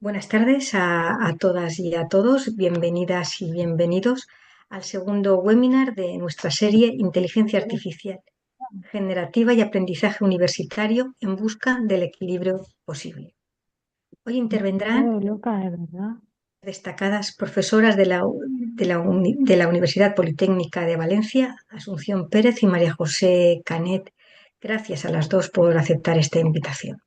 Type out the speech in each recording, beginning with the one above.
Buenas tardes a todas y a todos. Bienvenidas y bienvenidos al segundo webinar de nuestra serie Inteligencia Artificial Generativa y Aprendizaje Universitario en busca del equilibrio posible. Hoy intervendrán Loca, de verdad. destacadas profesoras de la Universidad Politécnica de Valencia, Asunción Pérez y María José Canet. Gracias a las dos por aceptar esta invitación.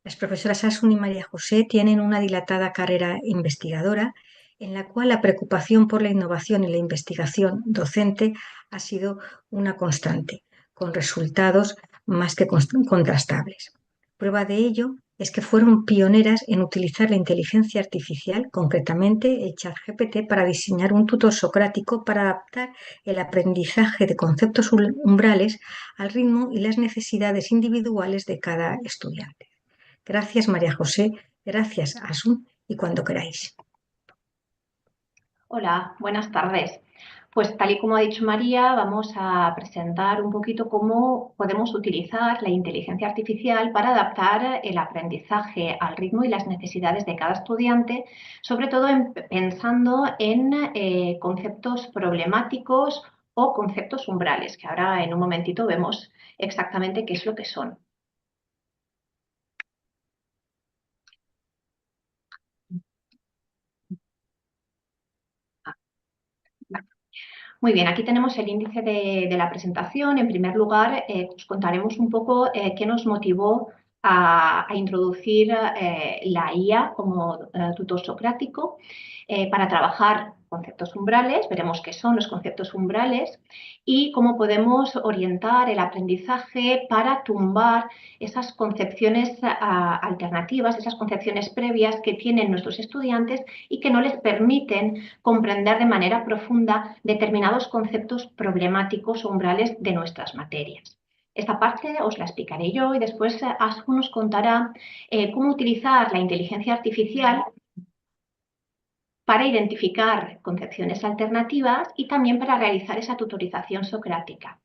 Las profesoras Asun y María José tienen una dilatada carrera investigadora en la cual la preocupación por la innovación y la investigación docente ha sido una constante, con resultados más que contrastables. Prueba de ello es que fueron pioneras en utilizar la inteligencia artificial, concretamente el ChatGPT, para diseñar un tutor socrático para adaptar el aprendizaje de conceptos umbrales al ritmo y las necesidades individuales de cada estudiante. Gracias, María José. Gracias, Asun. Y cuando queráis. Hola, buenas tardes. Pues tal y como ha dicho María, vamos a presentar un poquito cómo podemos utilizar la inteligencia artificial para adaptar el aprendizaje al ritmo y las necesidades de cada estudiante, sobre todo pensando en conceptos problemáticos o conceptos umbrales, que ahora en un momentito vemos exactamente qué es lo que son. Muy bien, aquí tenemos el índice de la presentación. En primer lugar, os contaremos un poco qué nos motivó a introducir la IA como tutor socrático para trabajar conceptos umbrales. Veremos qué son los conceptos umbrales y cómo podemos orientar el aprendizaje para tumbar esas concepciones alternativas, esas concepciones previas que tienen nuestros estudiantes y que no les permiten comprender de manera profunda determinados conceptos problemáticos o umbrales de nuestras materias. Esta parte os la explicaré yo y después Asun nos contará cómo utilizar la inteligencia artificial para identificar concepciones alternativas y también para realizar esa tutorización socrática.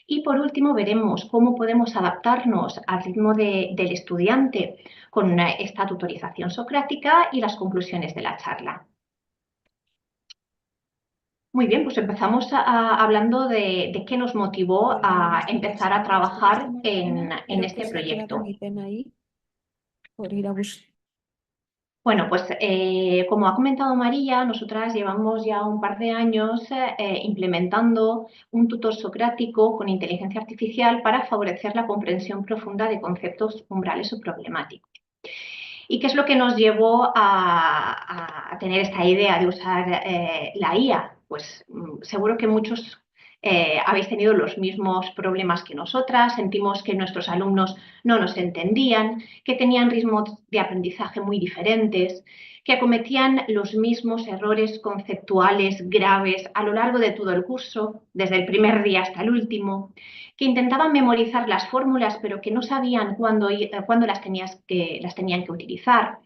Y por último veremos cómo podemos adaptarnos al ritmo del estudiante con esta tutorización socrática y las conclusiones de la charla. Muy bien, pues empezamos hablando de qué nos motivó a empezar a trabajar en este proyecto. Por ir a buscar. Bueno, pues como ha comentado María, nosotras llevamos ya un par de años implementando un tutor socrático con inteligencia artificial para favorecer la comprensión profunda de conceptos umbrales o problemáticos. ¿Y qué es lo que nos llevó a tener esta idea de usar la IA? Pues seguro que muchos habéis tenido los mismos problemas que nosotras, sentimos que nuestros alumnos no nos entendían, que tenían ritmos de aprendizaje muy diferentes, que acometían los mismos errores conceptuales graves a lo largo de todo el curso, desde el primer día hasta el último, que intentaban memorizar las fórmulas pero que no sabían cuándo las tenían que utilizar,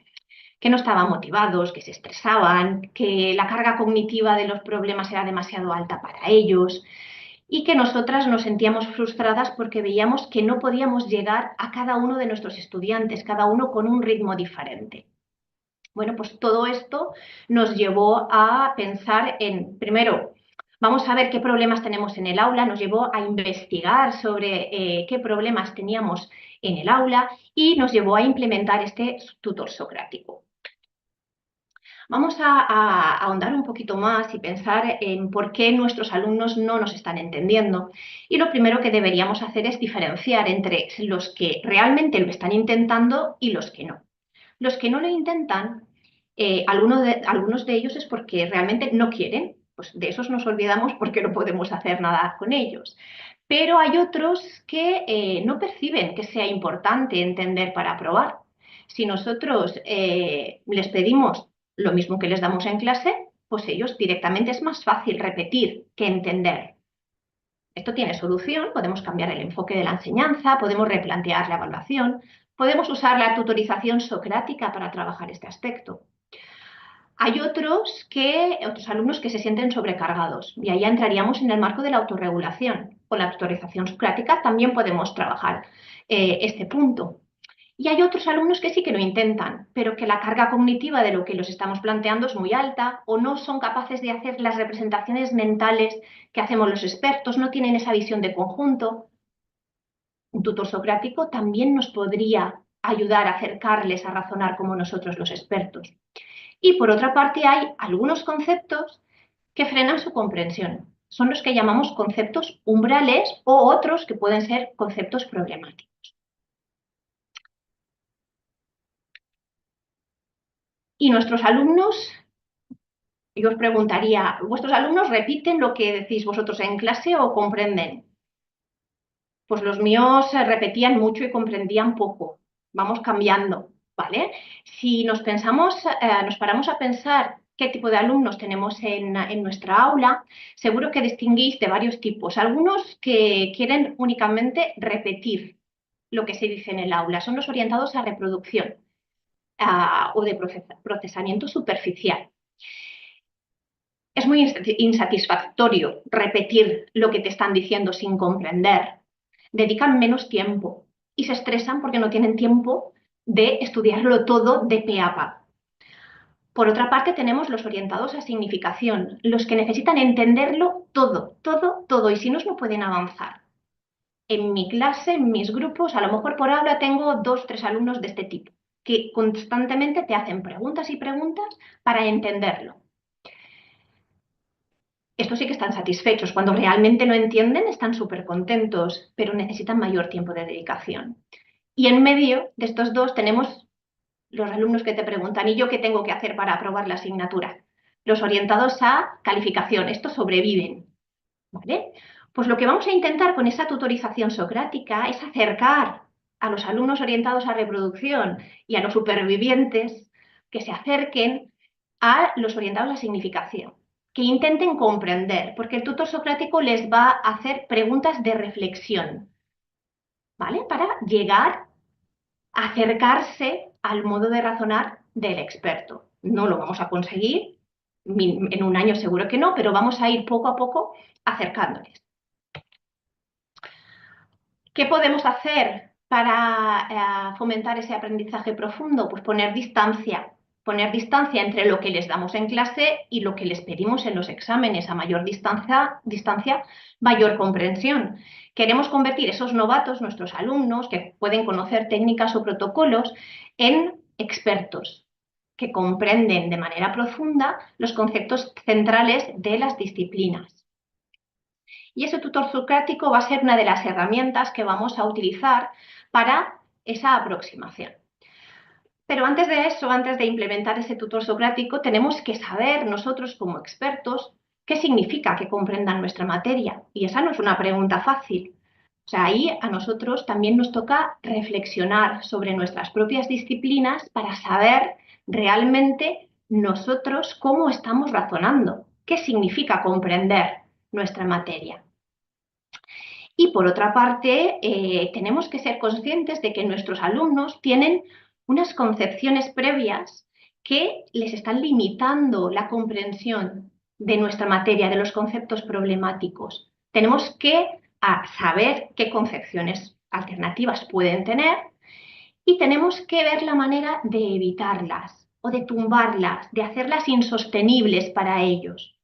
que no estaban motivados, que se estresaban, que la carga cognitiva de los problemas era demasiado alta para ellos y que nosotras nos sentíamos frustradas porque veíamos que no podíamos llegar a cada uno de nuestros estudiantes, cada uno con un ritmo diferente. Bueno, pues todo esto nos llevó a pensar en, primero, vamos a ver qué problemas tenemos en el aula, nos llevó a investigar sobre qué problemas teníamos en el aula y nos llevó a implementar este tutor socrático. Vamos a ahondar un poquito más y pensar en por qué nuestros alumnos no nos están entendiendo. Y lo primero que deberíamos hacer es diferenciar entre los que realmente lo están intentando y los que no. Los que no lo intentan, algunos de ellos es porque realmente no quieren, pues de esos nos olvidamos porque no podemos hacer nada con ellos. Pero hay otros que no perciben que sea importante entender para aprobar. Si nosotros les pedimos lo mismo que les damos en clase, pues ellos directamente es más fácil repetir que entender. Esto tiene solución, podemos cambiar el enfoque de la enseñanza, podemos replantear la evaluación, podemos usar la tutorización socrática para trabajar este aspecto. Hay otros alumnos que se sienten sobrecargados y ahí entraríamos en el marco de la autorregulación. Con la tutorización socrática también podemos trabajar este punto. Y hay otros alumnos que sí que lo intentan, pero que la carga cognitiva de lo que los estamos planteando es muy alta o no son capaces de hacer las representaciones mentales que hacemos los expertos, no tienen esa visión de conjunto. Un tutor socrático también nos podría ayudar a acercarles a razonar como nosotros los expertos. Y por otra parte hay algunos conceptos que frenan su comprensión. Son los que llamamos conceptos umbrales o otros que pueden ser conceptos problemáticos. Y nuestros alumnos, yo os preguntaría, ¿vuestros alumnos repiten lo que decís vosotros en clase o comprenden? Pues los míos repetían mucho y comprendían poco. Vamos cambiando, ¿vale? Si nos paramos a pensar qué tipo de alumnos tenemos en nuestra aula, seguro que distinguís de varios tipos. Algunos que quieren únicamente repetir lo que se dice en el aula, son los orientados a reproducción o de procesamiento superficial. Es muy insatisfactorio repetir lo que te están diciendo sin comprender. Dedican menos tiempo y se estresan porque no tienen tiempo de estudiarlo todo de pe a pa. Por otra parte, tenemos los orientados a significación, los que necesitan entenderlo todo, todo, todo, y si no, no pueden avanzar. En mi clase, en mis grupos, a lo mejor por aula tengo 2, 3 alumnos de este tipo, que constantemente te hacen preguntas y preguntas para entenderlo. Estos sí que están satisfechos. Cuando realmente lo entienden, están súper contentos, pero necesitan mayor tiempo de dedicación. Y en medio de estos dos tenemos los alumnos que te preguntan, ¿y yo qué tengo que hacer para aprobar la asignatura? Los orientados a calificación, estos sobreviven, ¿vale? Pues lo que vamos a intentar con esa tutorización socrática es acercar a los alumnos orientados a reproducción y a los supervivientes que se acerquen a los orientados a significación, que intenten comprender, porque el tutor socrático les va a hacer preguntas de reflexión, ¿vale? Para llegar a acercarse al modo de razonar del experto. No lo vamos a conseguir, en un año seguro que no, pero vamos a ir poco a poco acercándoles. ¿Qué podemos hacer para fomentar ese aprendizaje profundo? Pues poner distancia entre lo que les damos en clase y lo que les pedimos en los exámenes. A mayor distancia, mayor comprensión. Queremos convertir esos novatos, nuestros alumnos, que pueden conocer técnicas o protocolos, en expertos, que comprenden de manera profunda los conceptos centrales de las disciplinas. Y ese tutor socrático va a ser una de las herramientas que vamos a utilizar para esa aproximación. Pero antes de eso, antes de implementar ese tutor socrático, tenemos que saber nosotros como expertos qué significa que comprendan nuestra materia. Y esa no es una pregunta fácil. O sea, ahí a nosotros también nos toca reflexionar sobre nuestras propias disciplinas para saber realmente nosotros cómo estamos razonando, qué significa comprender nuestra materia. Y por otra parte, tenemos que ser conscientes de que nuestros alumnos tienen unas concepciones previas que les están limitando la comprensión de nuestra materia, de los conceptos problemáticos. Tenemos que saber qué concepciones alternativas pueden tener y tenemos que ver la manera de evitarlas o de tumbarlas, de hacerlas insostenibles para ellos.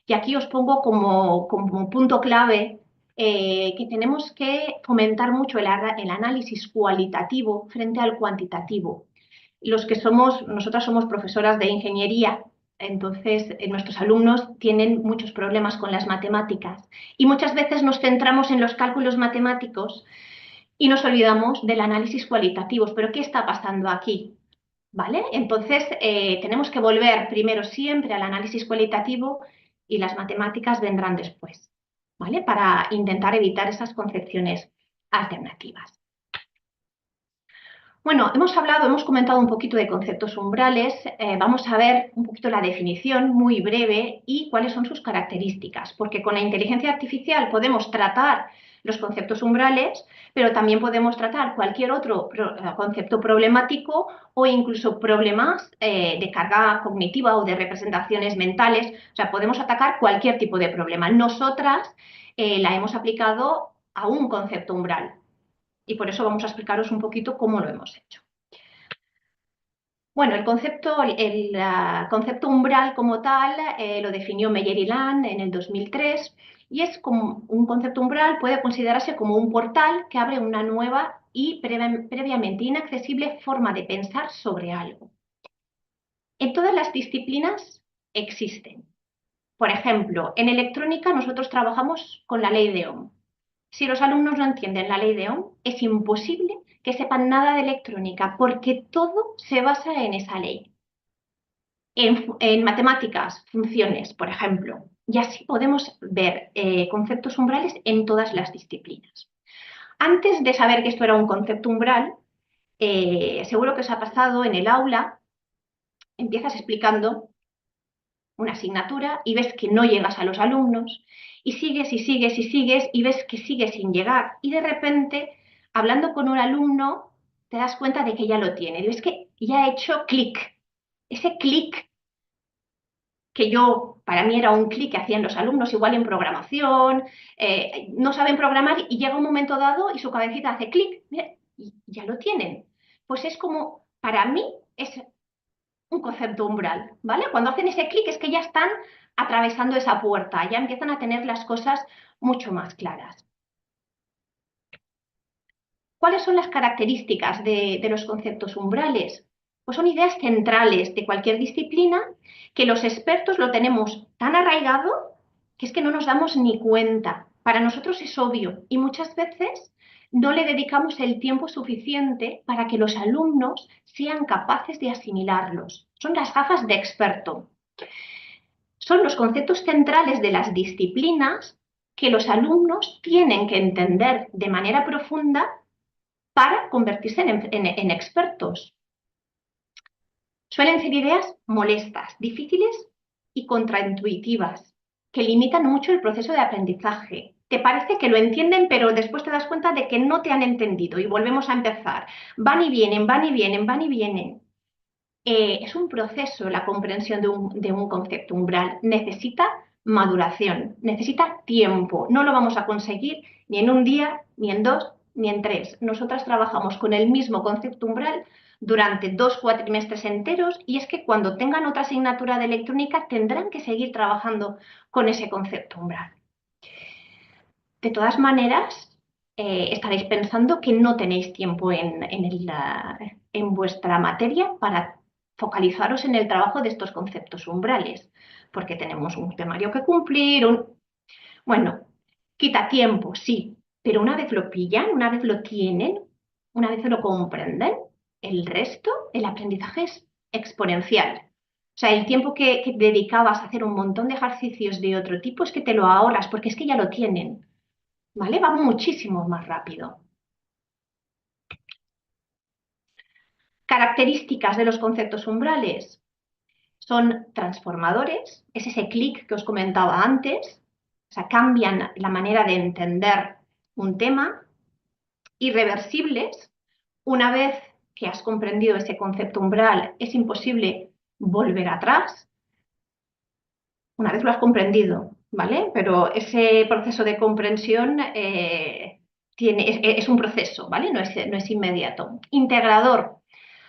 Y aquí os pongo como punto clave que tenemos que fomentar mucho el análisis cualitativo frente al cuantitativo. Nosotras somos profesoras de ingeniería, entonces nuestros alumnos tienen muchos problemas con las matemáticas y muchas veces nos centramos en los cálculos matemáticos y nos olvidamos del análisis cualitativo. ¿Pero qué está pasando aquí? ¿Vale? Entonces, tenemos que volver primero siempre al análisis cualitativo y las matemáticas vendrán después, ¿vale? Para intentar evitar esas concepciones alternativas. Bueno, hemos comentado un poquito de conceptos umbrales, vamos a ver un poquito la definición muy breve y cuáles son sus características, porque con la inteligencia artificial podemos tratar los conceptos umbrales, pero también podemos tratar cualquier otro concepto problemático o incluso problemas de carga cognitiva o de representaciones mentales, o sea, podemos atacar cualquier tipo de problema. Nosotras la hemos aplicado a un concepto umbral. y por eso vamos a explicaros un poquito cómo lo hemos hecho. Bueno, el concepto umbral como tal lo definió Meyer y Land en el 2003 y es como un concepto umbral puede considerarse como un portal que abre una nueva y previamente inaccesible forma de pensar sobre algo. En todas las disciplinas existen. Por ejemplo, en electrónica nosotros trabajamos con la ley de Ohm. Si los alumnos no entienden la ley de Ohm, es imposible que sepan nada de electrónica porque todo se basa en esa ley. En matemáticas, funciones, por ejemplo. Y así podemos ver conceptos umbrales en todas las disciplinas. Antes de saber que esto era un concepto umbral, seguro que os ha pasado en el aula, empiezas explicando una asignatura y ves que no llegas a los alumnos y sigues y sigues y sigues y ves que sigues sin llegar y de repente, hablando con un alumno, te das cuenta de que ya lo tiene y ves que ya ha hecho clic. Ese clic que para mí era un clic que hacían los alumnos, igual en programación, no saben programar y llega un momento dado y su cabecita hace clic, y ya lo tienen. Pues es como, para mí, es un concepto umbral, ¿vale? Cuando hacen ese clic es que ya están atravesando esa puerta, ya empiezan a tener las cosas mucho más claras. ¿Cuáles son las características de los conceptos umbrales? Pues son ideas centrales de cualquier disciplina que los expertos lo tenemos tan arraigado que es que no nos damos ni cuenta. Para nosotros es obvio y muchas veces no le dedicamos el tiempo suficiente para que los alumnos sean capaces de asimilarlos. Son las gafas de experto. Son los conceptos centrales de las disciplinas que los alumnos tienen que entender de manera profunda para convertirse en expertos. Suelen ser ideas molestas, difíciles y contraintuitivas, que limitan mucho el proceso de aprendizaje. Te parece que lo entienden, pero después te das cuenta de que no te han entendido y volvemos a empezar. Van y vienen, van y vienen, van y vienen. Es un proceso la comprensión de un concepto umbral. Necesita maduración, necesita tiempo. No lo vamos a conseguir ni en un día, ni en dos, ni en tres. Nosotras trabajamos con el mismo concepto umbral durante 2 cuatrimestres enteros y es que cuando tengan otra asignatura de electrónica tendrán que seguir trabajando con ese concepto umbral. De todas maneras, estaréis pensando que no tenéis tiempo en vuestra materia para focalizaros en el trabajo de estos conceptos umbrales, porque tenemos un temario que cumplir, Bueno, quita tiempo, sí, pero una vez lo pillan, una vez lo tienen, una vez lo comprenden, el resto, el aprendizaje es exponencial. O sea, el tiempo que dedicabas a hacer un montón de ejercicios de otro tipo es que te lo ahorras, porque es que ya lo tienen, ¿vale? Va muchísimo más rápido. Características de los conceptos umbrales. Son transformadores, es ese clic que os comentaba antes, o sea, cambian la manera de entender un tema. Irreversibles, una vez que has comprendido ese concepto umbral, es imposible volver atrás, una vez lo has comprendido, ¿vale? Pero ese proceso de comprensión es un proceso, ¿vale? No es inmediato. Integrador.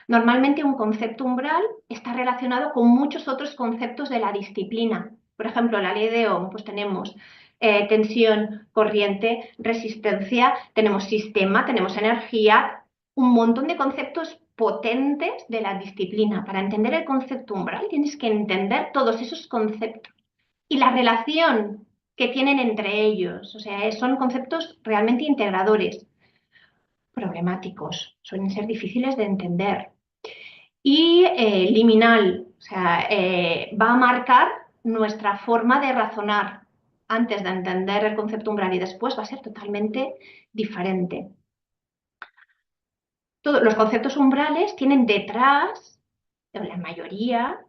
Normalmente un concepto umbral está relacionado con muchos otros conceptos de la disciplina. Por ejemplo, la ley de Ohm, pues tenemos tensión, corriente, resistencia, tenemos sistema, tenemos energía, un montón de conceptos potentes de la disciplina. Para entender el concepto umbral tienes que entender todos esos conceptos y la relación que tienen entre ellos. O sea, son conceptos realmente integradores, problemáticos, suelen ser difíciles de entender. Y liminal, o sea, va a marcar nuestra forma de razonar. Antes de entender el concepto umbral y después va a ser totalmente diferente. Todos los conceptos umbrales tienen detrás, la mayoría,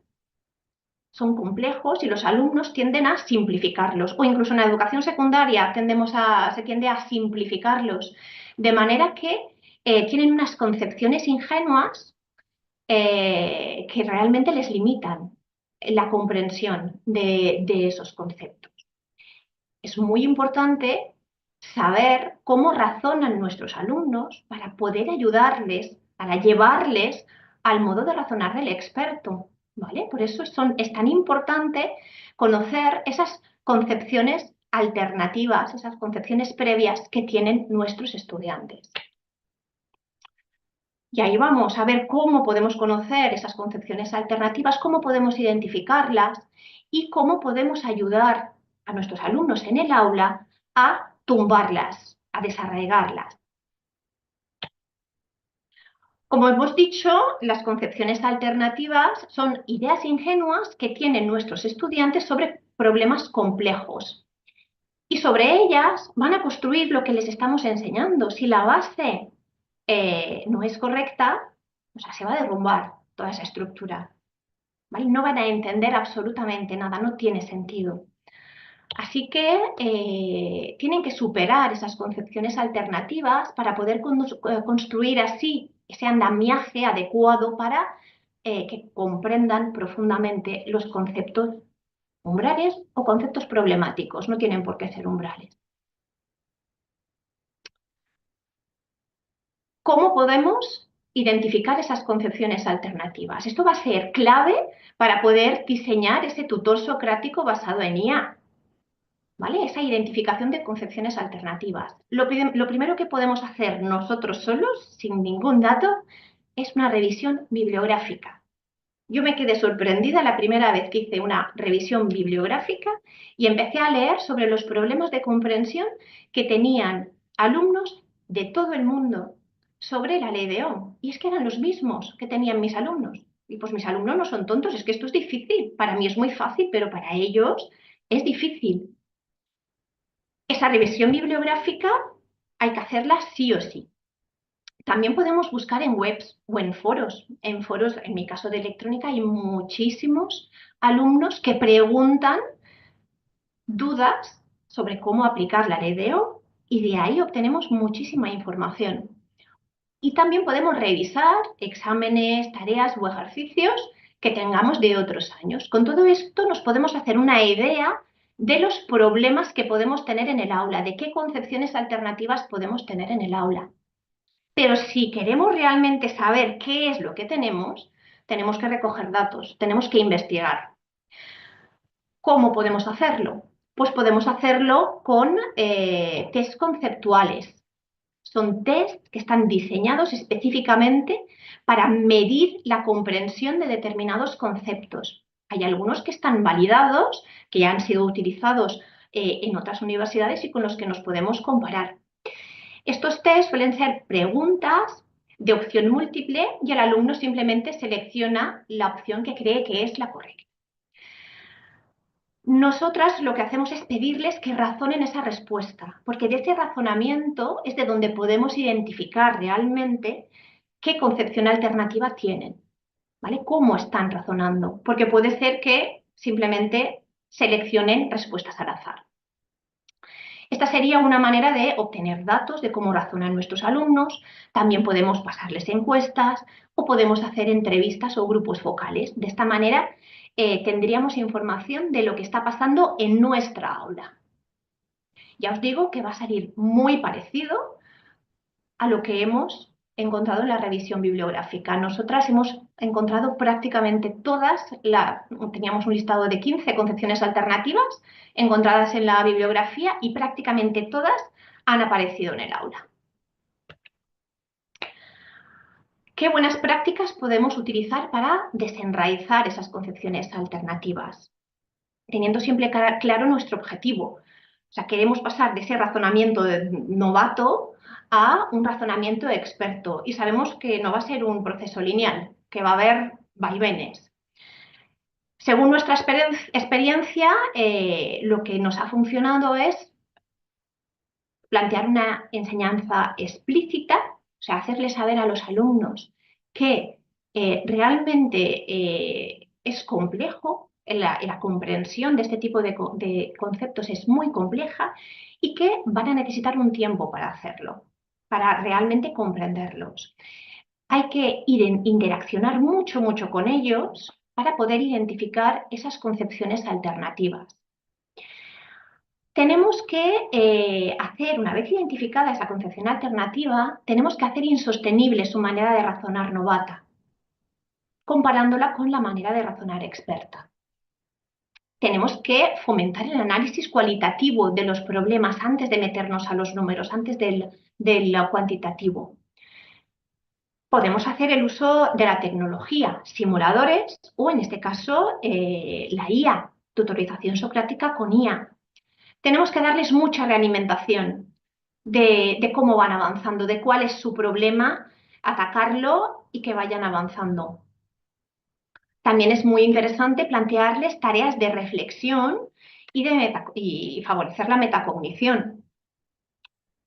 son complejos y los alumnos tienden a simplificarlos. O incluso en la educación secundaria se tiende a simplificarlos. De manera que tienen unas concepciones ingenuas que realmente les limitan la comprensión de esos conceptos. Es muy importante saber cómo razonan nuestros alumnos para poder ayudarles, para llevarles al modo de razonar del experto, ¿vale? Por eso es tan importante conocer esas concepciones alternativas, esas concepciones previas que tienen nuestros estudiantes. Y ahí vamos a ver cómo podemos conocer esas concepciones alternativas, cómo podemos identificarlas y cómo podemos ayudar a nuestros alumnos en el aula a tumbarlas, a desarraigarlas. Como hemos dicho, las concepciones alternativas son ideas ingenuas que tienen nuestros estudiantes sobre problemas complejos. Y sobre ellas van a construir lo que les estamos enseñando. Si la base no es correcta, o sea, se va a derrumbar toda esa estructura, ¿vale? No van a entender absolutamente nada, no tiene sentido. Así que tienen que superar esas concepciones alternativas para poder construir así ese andamiaje adecuado para que comprendan profundamente los conceptos umbrales o conceptos problemáticos. No tienen por qué ser umbrales. ¿Cómo podemos identificar esas concepciones alternativas? Esto va a ser clave para poder diseñar ese tutor socrático basado en IA. ¿Vale? Esa identificación de concepciones alternativas. Lo primero que podemos hacer nosotros solos, sin ningún dato, es una revisión bibliográfica. Yo me quedé sorprendida la primera vez que hice una revisión bibliográfica y empecé a leer sobre los problemas de comprensión que tenían alumnos de todo el mundo sobre la ley de Ohm. Y es que eran los mismos que tenían mis alumnos. Y pues mis alumnos no son tontos, es que esto es difícil. Para mí es muy fácil, pero para ellos es difícil. Esa revisión bibliográfica hay que hacerla sí o sí. También podemos buscar en webs o en foros. En foros, en mi caso de electrónica, hay muchísimos alumnos que preguntan dudas sobre cómo aplicar la ley de Ohm y de ahí obtenemos muchísima información. Y también podemos revisar exámenes, tareas o ejercicios que tengamos de otros años. Con todo esto nos podemos hacer una idea de los problemas que podemos tener en el aula, de qué concepciones alternativas podemos tener en el aula. Pero si queremos realmente saber qué es lo que tenemos que recoger datos, tenemos que investigar. ¿Cómo podemos hacerlo? Pues podemos hacerlo con test conceptuales. Son test que están diseñados específicamente para medir la comprensión de determinados conceptos. Hay algunos que están validados, que ya han sido utilizados en otras universidades y con los que nos podemos comparar. Estos test suelen ser preguntas de opción múltiple y el alumno simplemente selecciona la opción que cree que es la correcta. Nosotras lo que hacemos es pedirles que razonen esa respuesta, porque de ese razonamiento es de donde podemos identificar realmente qué concepción alternativa tienen, ¿vale? Cómo están razonando, porque puede ser que simplemente seleccionen respuestas al azar. Esta sería una manera de obtener datos de cómo razonan nuestros alumnos. También podemos pasarles encuestas o podemos hacer entrevistas o grupos focales. De esta manera tendríamos información de lo que está pasando en nuestra aula. Ya os digo que va a salir muy parecido a lo que hemos encontrado en la revisión bibliográfica. Nosotras hemos encontrado prácticamente todas, teníamos un listado de 15 concepciones alternativas encontradas en la bibliografía y prácticamente todas han aparecido en el aula. ¿Qué buenas prácticas podemos utilizar para desenraizar esas concepciones alternativas? Teniendo siempre claro nuestro objetivo. O sea, queremos pasar de ese razonamiento de novato a un razonamiento experto y sabemos que no va a ser un proceso lineal, que va a haber vaivenes. Según nuestra experiencia, lo que nos ha funcionado es plantear una enseñanza explícita, o sea, hacerles saber a los alumnos que realmente es complejo, la comprensión de este tipo de conceptos es muy compleja y que van a necesitar un tiempo para hacerlo, para realmente comprenderlos. Hay que interaccionar mucho con ellos para poder identificar esas concepciones alternativas. tenemos que hacer, una vez identificada esa concepción alternativa, tenemos que hacer insostenible su manera de razonar novata, comparándola con la manera de razonar experta. Tenemos que fomentar el análisis cualitativo de los problemas antes de meternos a los números, antes del cuantitativo. Podemos hacer el uso de la tecnología, simuladores o, en este caso, la IA, tutorización socrática con IA. Tenemos que darles mucha realimentación de cómo van avanzando, de cuál es su problema, atacarlo y que vayan avanzando. También es muy interesante plantearles tareas de reflexión y favorecer la metacognición.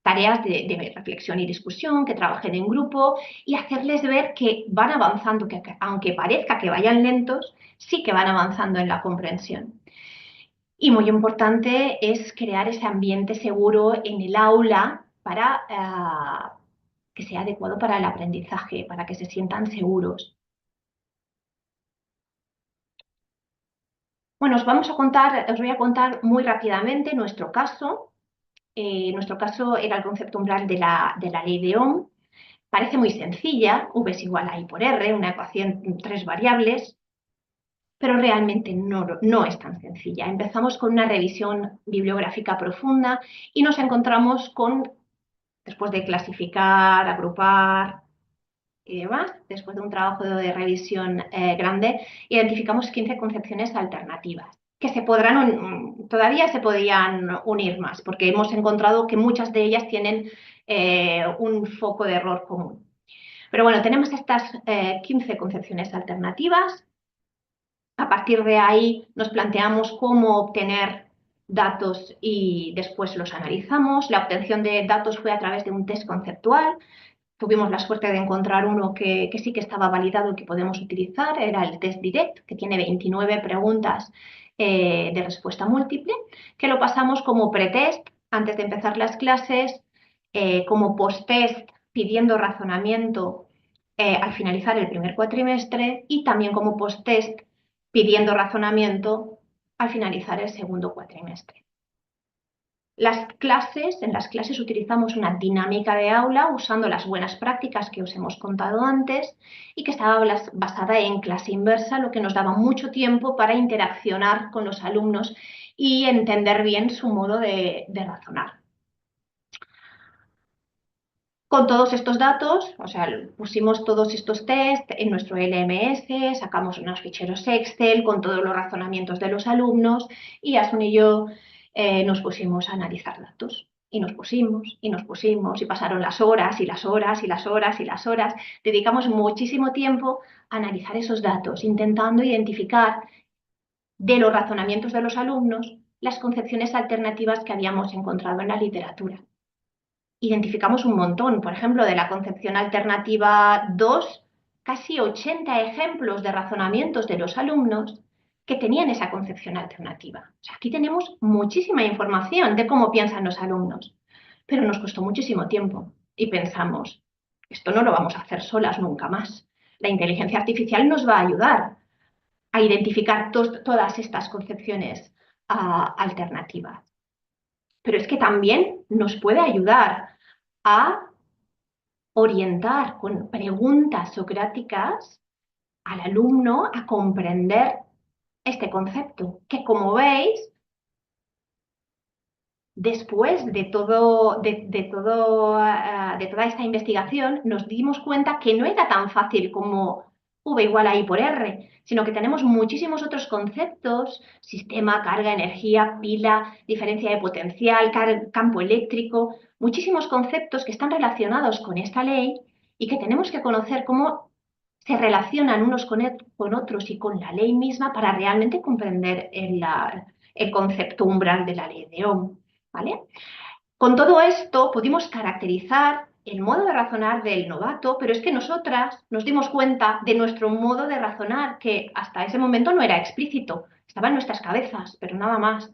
Tareas de reflexión y discusión, que trabajen en grupo y hacerles ver que van avanzando, que aunque parezca que vayan lentos, sí que van avanzando en la comprensión. Y muy importante es crear ese ambiente seguro en el aula para que sea adecuado para el aprendizaje, para que se sientan seguros. Bueno, os voy a contar muy rápidamente nuestro caso. Nuestro caso era el concepto umbral de la ley de Ohm. Parece muy sencilla, V es igual a I por R, una ecuación en 3 variables, pero realmente no es tan sencilla. Empezamos con una revisión bibliográfica profunda y nos encontramos con, después de clasificar, agrupar y demás, después de un trabajo de revisión grande, identificamos 15 concepciones alternativas que todavía se podían unir más, porque hemos encontrado que muchas de ellas tienen un foco de error común. Pero bueno, tenemos estas 15 concepciones alternativas. A partir de ahí nos planteamos cómo obtener datos y después los analizamos. La obtención de datos fue a través de un test conceptual. Tuvimos la suerte de encontrar uno que sí que estaba validado y que podemos utilizar. Era el test Direct, que tiene 29 preguntas de respuesta múltiple, que lo pasamos como pretest antes de empezar las clases, como post-test pidiendo razonamiento al finalizar el primer cuatrimestre y también como post-test pidiendo razonamiento al finalizar el segundo cuatrimestre. En las clases utilizamos una dinámica de aula usando las buenas prácticas que os hemos contado antes y que estaba basada en clase inversa, lo que nos daba mucho tiempo para interaccionar con los alumnos y entender bien su modo de razonar. Con todos estos datos, o sea, pusimos todos estos test en nuestro LMS, sacamos unos ficheros Excel con todos los razonamientos de los alumnos y Asun y yo nos pusimos a analizar datos. Y nos pusimos y pasaron las horas y las horas y las horas y las horas. Dedicamos muchísimo tiempo a analizar esos datos, intentando identificar de los razonamientos de los alumnos las concepciones alternativas que habíamos encontrado en la literatura. Identificamos un montón, por ejemplo, de la concepción alternativa 2, casi 80 ejemplos de razonamientos de los alumnos que tenían esa concepción alternativa. O sea, aquí tenemos muchísima información de cómo piensan los alumnos, pero nos costó muchísimo tiempo y pensamos, esto no lo vamos a hacer solas nunca más. La inteligencia artificial nos va a ayudar a identificar todas estas concepciones alternativas. Pero es que también nos puede ayudar a orientar con preguntas socráticas al alumno a comprender este concepto, que como veis, después de toda esta investigación, nos dimos cuenta que no era tan fácil como V igual a I por R, sino que tenemos muchísimos otros conceptos: sistema, carga, energía, pila, diferencia de potencial, campo eléctrico, muchísimos conceptos que están relacionados con esta ley y que tenemos que conocer cómo se relacionan unos con otros y con la ley misma para realmente comprender el concepto umbral de la ley de Ohm. ¿Vale? Con todo esto pudimos caracterizar el modo de razonar del novato, pero es que nosotras nos dimos cuenta de nuestro modo de razonar, que hasta ese momento no era explícito, estaba en nuestras cabezas, pero nada más.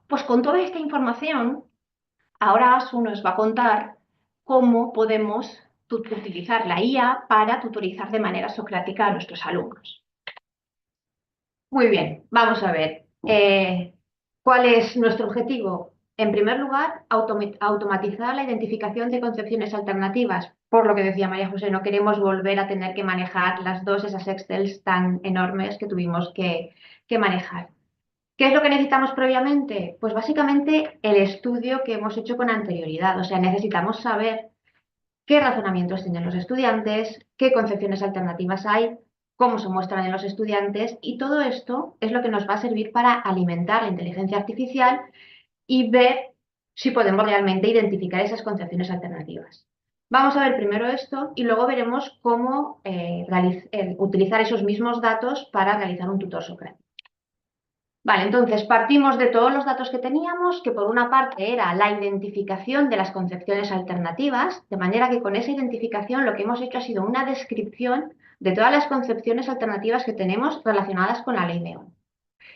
Pues con toda esta información, ahora Asu nos va a contar cómo podemos utilizar la IA para tutorizar de manera socrática a nuestros alumnos. Muy bien, vamos a ver. ¿Cuál es nuestro objetivo? En primer lugar, automatizar la identificación de concepciones alternativas. Por lo que decía María José, no queremos volver a tener que manejar esas Excels tan enormes que tuvimos que manejar. ¿Qué es lo que necesitamos previamente? Pues básicamente el estudio que hemos hecho con anterioridad. O sea, necesitamos saber qué razonamientos tienen los estudiantes, qué concepciones alternativas hay, cómo se muestran en los estudiantes, y todo esto es lo que nos va a servir para alimentar la inteligencia artificial y ver si podemos realmente identificar esas concepciones alternativas. Vamos a ver primero esto y luego veremos cómo utilizar esos mismos datos para realizar un tutor socrático. Vale, entonces partimos de todos los datos que teníamos, que por una parte era la identificación de las concepciones alternativas, de manera que con esa identificación lo que hemos hecho ha sido una descripción de todas las concepciones alternativas que tenemos relacionadas con la ley Meon.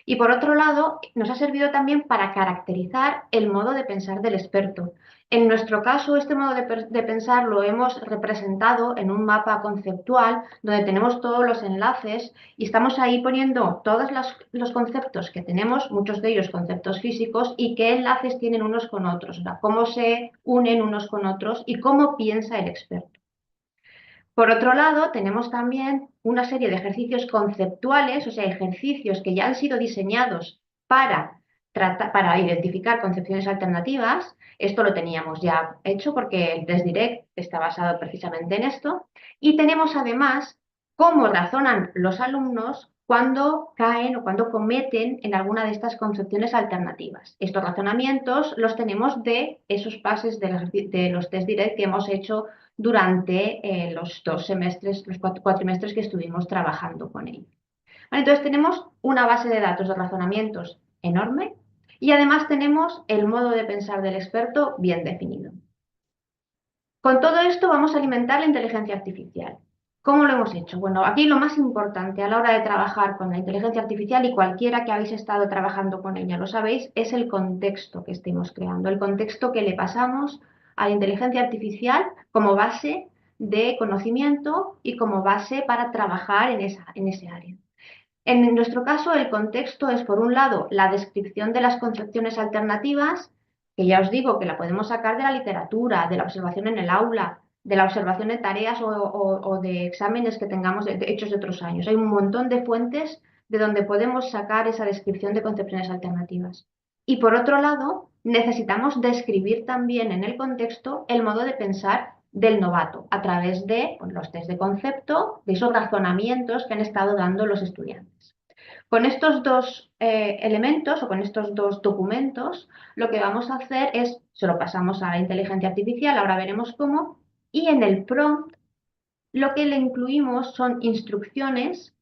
Y por otro lado, nos ha servido también para caracterizar el modo de pensar del experto. En nuestro caso, este modo de pensar lo hemos representado en un mapa conceptual donde tenemos todos los enlaces y estamos ahí poniendo todos los conceptos que tenemos, muchos de ellos conceptos físicos, y qué enlaces tienen unos con otros, o sea, cómo se unen unos con otros y cómo piensa el experto. Por otro lado, tenemos también una serie de ejercicios conceptuales, o sea, ejercicios que ya han sido diseñados para identificar concepciones alternativas. Esto lo teníamos ya hecho porque el Test Direct está basado precisamente en esto. Y tenemos además cómo razonan los alumnos cuando caen o cuando cometen en alguna de estas concepciones alternativas. Estos razonamientos los tenemos de esos pases de los Test Direct que hemos hecho durante los 2 semestres, los cuatrimestres que estuvimos trabajando con él. Vale, entonces tenemos una base de datos de razonamientos enorme y además tenemos el modo de pensar del experto bien definido. Con todo esto vamos a alimentar la inteligencia artificial. ¿Cómo lo hemos hecho? Bueno, aquí lo más importante a la hora de trabajar con la inteligencia artificial, y cualquiera que habéis estado trabajando con ella lo sabéis, es el contexto que estemos creando, el contexto que le pasamos a la inteligencia artificial como base de conocimiento y como base para trabajar en ese área. En nuestro caso, el contexto es, por un lado, la descripción de las concepciones alternativas, que ya os digo que la podemos sacar de la literatura, de la observación en el aula, de la observación de tareas o de exámenes que tengamos hechos de otros años. Hay un montón de fuentes de donde podemos sacar esa descripción de concepciones alternativas. Y por otro lado, necesitamos describir también en el contexto el modo de pensar del novato a través de los test de concepto, de esos razonamientos que han estado dando los estudiantes. Con estos dos elementos o con estos dos documentos, lo que vamos a hacer es, se lo pasamos a la inteligencia artificial, ahora veremos cómo, y en el prompt lo que le incluimos son instrucciones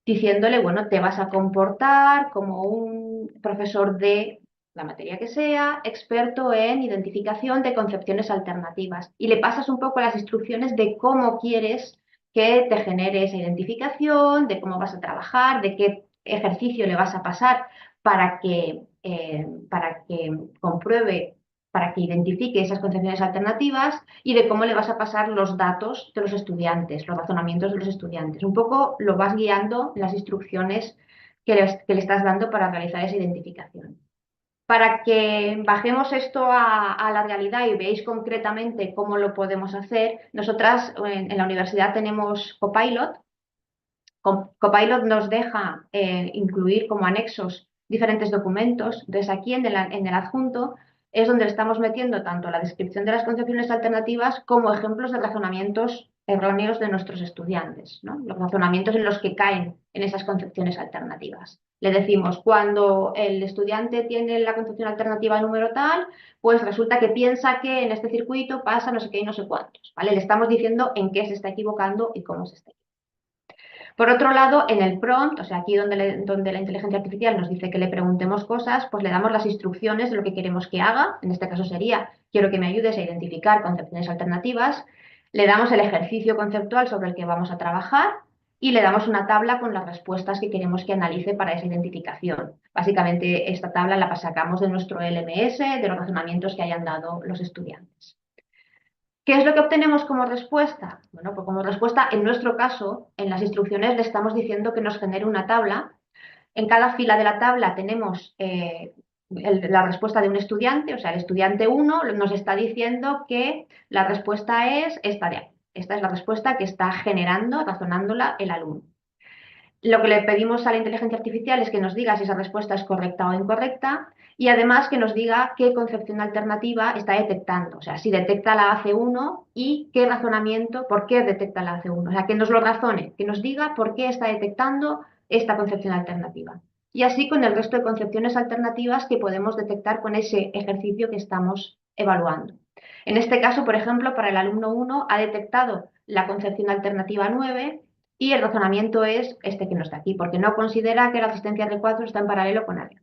diciéndole, bueno, te vas a comportar como un profesor de la materia que sea, experto en identificación de concepciones alternativas. Y le pasas un poco las instrucciones de cómo quieres que te genere esa identificación, de cómo vas a trabajar, de qué ejercicio le vas a pasar para que compruebe, para que identifique esas concepciones alternativas, y de cómo le vas a pasar los datos de los estudiantes, los razonamientos de los estudiantes. Un poco lo vas guiando en las instrucciones que le estás dando para realizar esa identificación. Para que bajemos esto a la realidad y veáis concretamente cómo lo podemos hacer, nosotras en la universidad tenemos Copilot. Copilot nos deja incluir como anexos diferentes documentos. Entonces aquí en el adjunto es donde estamos metiendo tanto la descripción de las concepciones alternativas como ejemplos de razonamientos erróneos de nuestros estudiantes, ¿no? Los razonamientos en los que caen en esas concepciones alternativas. Le decimos, cuando el estudiante tiene la concepción alternativa número tal, pues resulta que piensa que en este circuito pasa no sé qué y no sé cuántos, ¿vale? Le estamos diciendo en qué se está equivocando y cómo se está equivocando. Por otro lado, en el prompt, o sea, aquí donde la inteligencia artificial nos dice que le preguntemos cosas, pues le damos las instrucciones de lo que queremos que haga. En este caso sería, quiero que me ayudes a identificar concepciones alternativas. Le damos el ejercicio conceptual sobre el que vamos a trabajar y le damos una tabla con las respuestas que queremos que analice para esa identificación. Básicamente, esta tabla la sacamos de nuestro LMS, de los razonamientos que hayan dado los estudiantes. ¿Qué es lo que obtenemos como respuesta? Bueno, pues como respuesta, en nuestro caso, en las instrucciones le estamos diciendo que nos genere una tabla. En cada fila de la tabla tenemos la respuesta de un estudiante, o sea, el estudiante 1 nos está diciendo que la respuesta es esta de aquí. Esta es la respuesta que está generando, razonándola el alumno. Lo que le pedimos a la inteligencia artificial es que nos diga si esa respuesta es correcta o incorrecta y además que nos diga qué concepción alternativa está detectando, o sea, si detecta la AC1 y qué razonamiento, por qué detecta la AC1, o sea, que nos lo razone, que nos diga por qué está detectando esta concepción alternativa. Y así con el resto de concepciones alternativas que podemos detectar con ese ejercicio que estamos evaluando. En este caso, por ejemplo, para el alumno 1 ha detectado la concepción alternativa 9 y el razonamiento es este que no está aquí, porque no considera que la asistencia R4 está en paralelo con R2.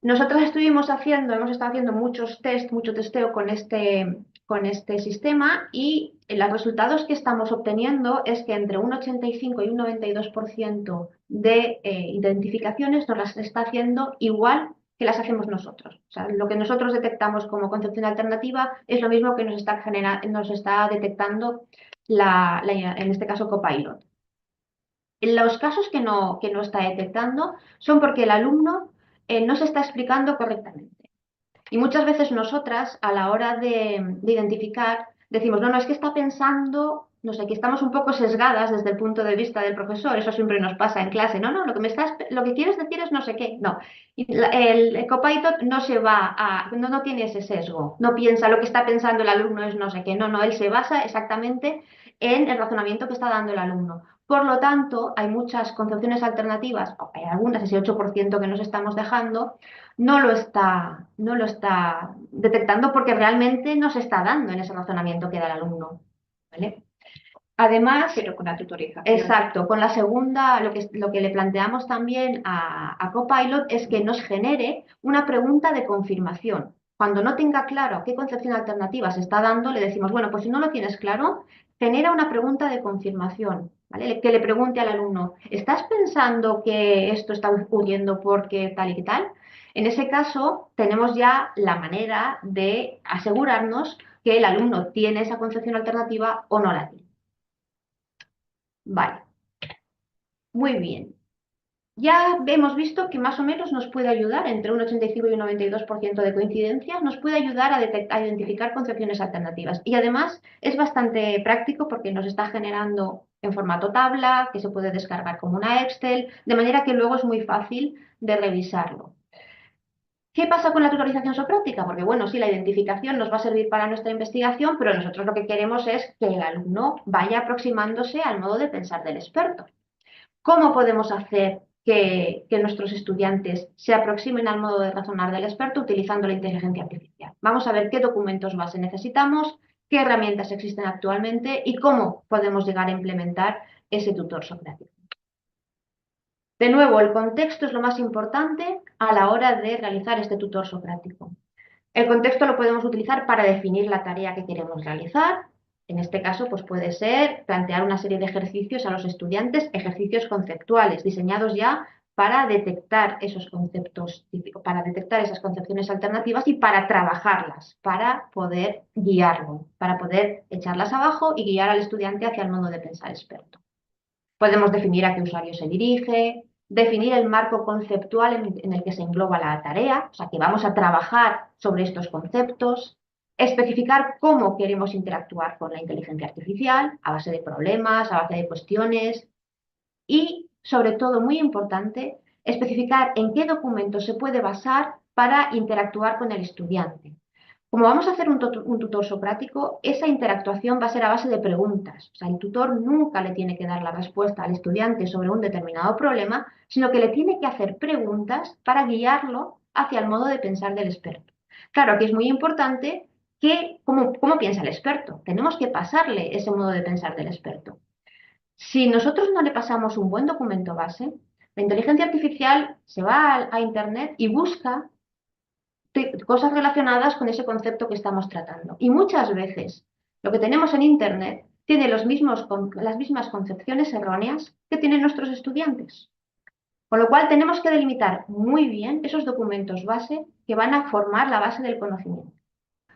Nosotros hemos estado haciendo muchos test, mucho testeo con este sistema y los resultados que estamos obteniendo es que entre un 85 y un 92% de identificaciones nos las está haciendo igual que las hacemos nosotros. O sea, lo que nosotros detectamos como concepción alternativa es lo mismo que nos está detectando en este caso Copilot. Los casos que no está detectando son porque el alumno no se está explicando correctamente. Y muchas veces nosotras, a la hora de identificar, decimos, no, es que está pensando, no sé, que estamos un poco sesgadas desde el punto de vista del profesor, eso siempre nos pasa en clase, no, lo que quieres decir es no sé qué, no. El Copilot no tiene ese sesgo, no piensa lo que está pensando el alumno es no sé qué, no, él se basa exactamente en el razonamiento que está dando el alumno. Por lo tanto, hay muchas concepciones alternativas, hay algunas, ese 8% que nos estamos dejando, no lo está detectando porque realmente no se está dando en ese razonamiento que da el alumno. ¿Vale? Además, Pero con la tutorización. exacto, con la segunda, lo que le planteamos también a Copilot es que nos genere una pregunta de confirmación. Cuando no tenga claro qué concepción alternativa se está dando, le decimos, bueno, pues si no lo tienes claro, genera una pregunta de confirmación, ¿vale? Que le pregunte al alumno, ¿estás pensando que esto está ocurriendo porque tal y tal? En ese caso, tenemos ya la manera de asegurarnos que el alumno tiene esa concepción alternativa o no la tiene. Vale, muy bien. Ya hemos visto que más o menos nos puede ayudar, entre un 85 y un 92% de coincidencias, nos puede ayudar a identificar concepciones alternativas. Y además es bastante práctico porque nos está generando en formato tabla, que se puede descargar como una Excel, de manera que luego es muy fácil de revisarlo. ¿Qué pasa con la tutorización socrática? Porque bueno, sí, la identificación nos va a servir para nuestra investigación, pero nosotros lo que queremos es que el alumno vaya aproximándose al modo de pensar del experto. ¿Cómo podemos hacer que nuestros estudiantes se aproximen al modo de razonar del experto utilizando la inteligencia artificial? Vamos a ver qué documentos base necesitamos, qué herramientas existen actualmente y cómo podemos llegar a implementar ese tutor socrático. De nuevo, el contexto es lo más importante a la hora de realizar este tutor socrático. El contexto lo podemos utilizar para definir la tarea que queremos realizar. En este caso, pues puede ser plantear una serie de ejercicios a los estudiantes, ejercicios conceptuales, diseñados ya para detectar esos conceptos, para detectar esas concepciones alternativas y para trabajarlas, para poder guiarlo, para poder echarlas abajo y guiar al estudiante hacia el modo de pensar experto. Podemos definir a qué usuario se dirige, definir el marco conceptual en el que se engloba la tarea, o sea, que vamos a trabajar sobre estos conceptos, especificar cómo queremos interactuar con la inteligencia artificial, a base de problemas, a base de cuestiones, y, sobre todo, muy importante, especificar en qué documentos se puede basar para interactuar con el estudiante. Como vamos a hacer un tutor socrático, esa interactuación va a ser a base de preguntas. O sea, el tutor nunca le tiene que dar la respuesta al estudiante sobre un determinado problema, sino que le tiene que hacer preguntas para guiarlo hacia el modo de pensar del experto. Claro, aquí es muy importante cómo piensa el experto. Tenemos que pasarle ese modo de pensar del experto. Si nosotros no le pasamos un buen documento base, la inteligencia artificial se va a Internet y busca cosas relacionadas con ese concepto que estamos tratando. Y muchas veces lo que tenemos en Internet tiene las mismas concepciones erróneas que tienen nuestros estudiantes. Con lo cual tenemos que delimitar muy bien esos documentos base que van a formar la base del conocimiento.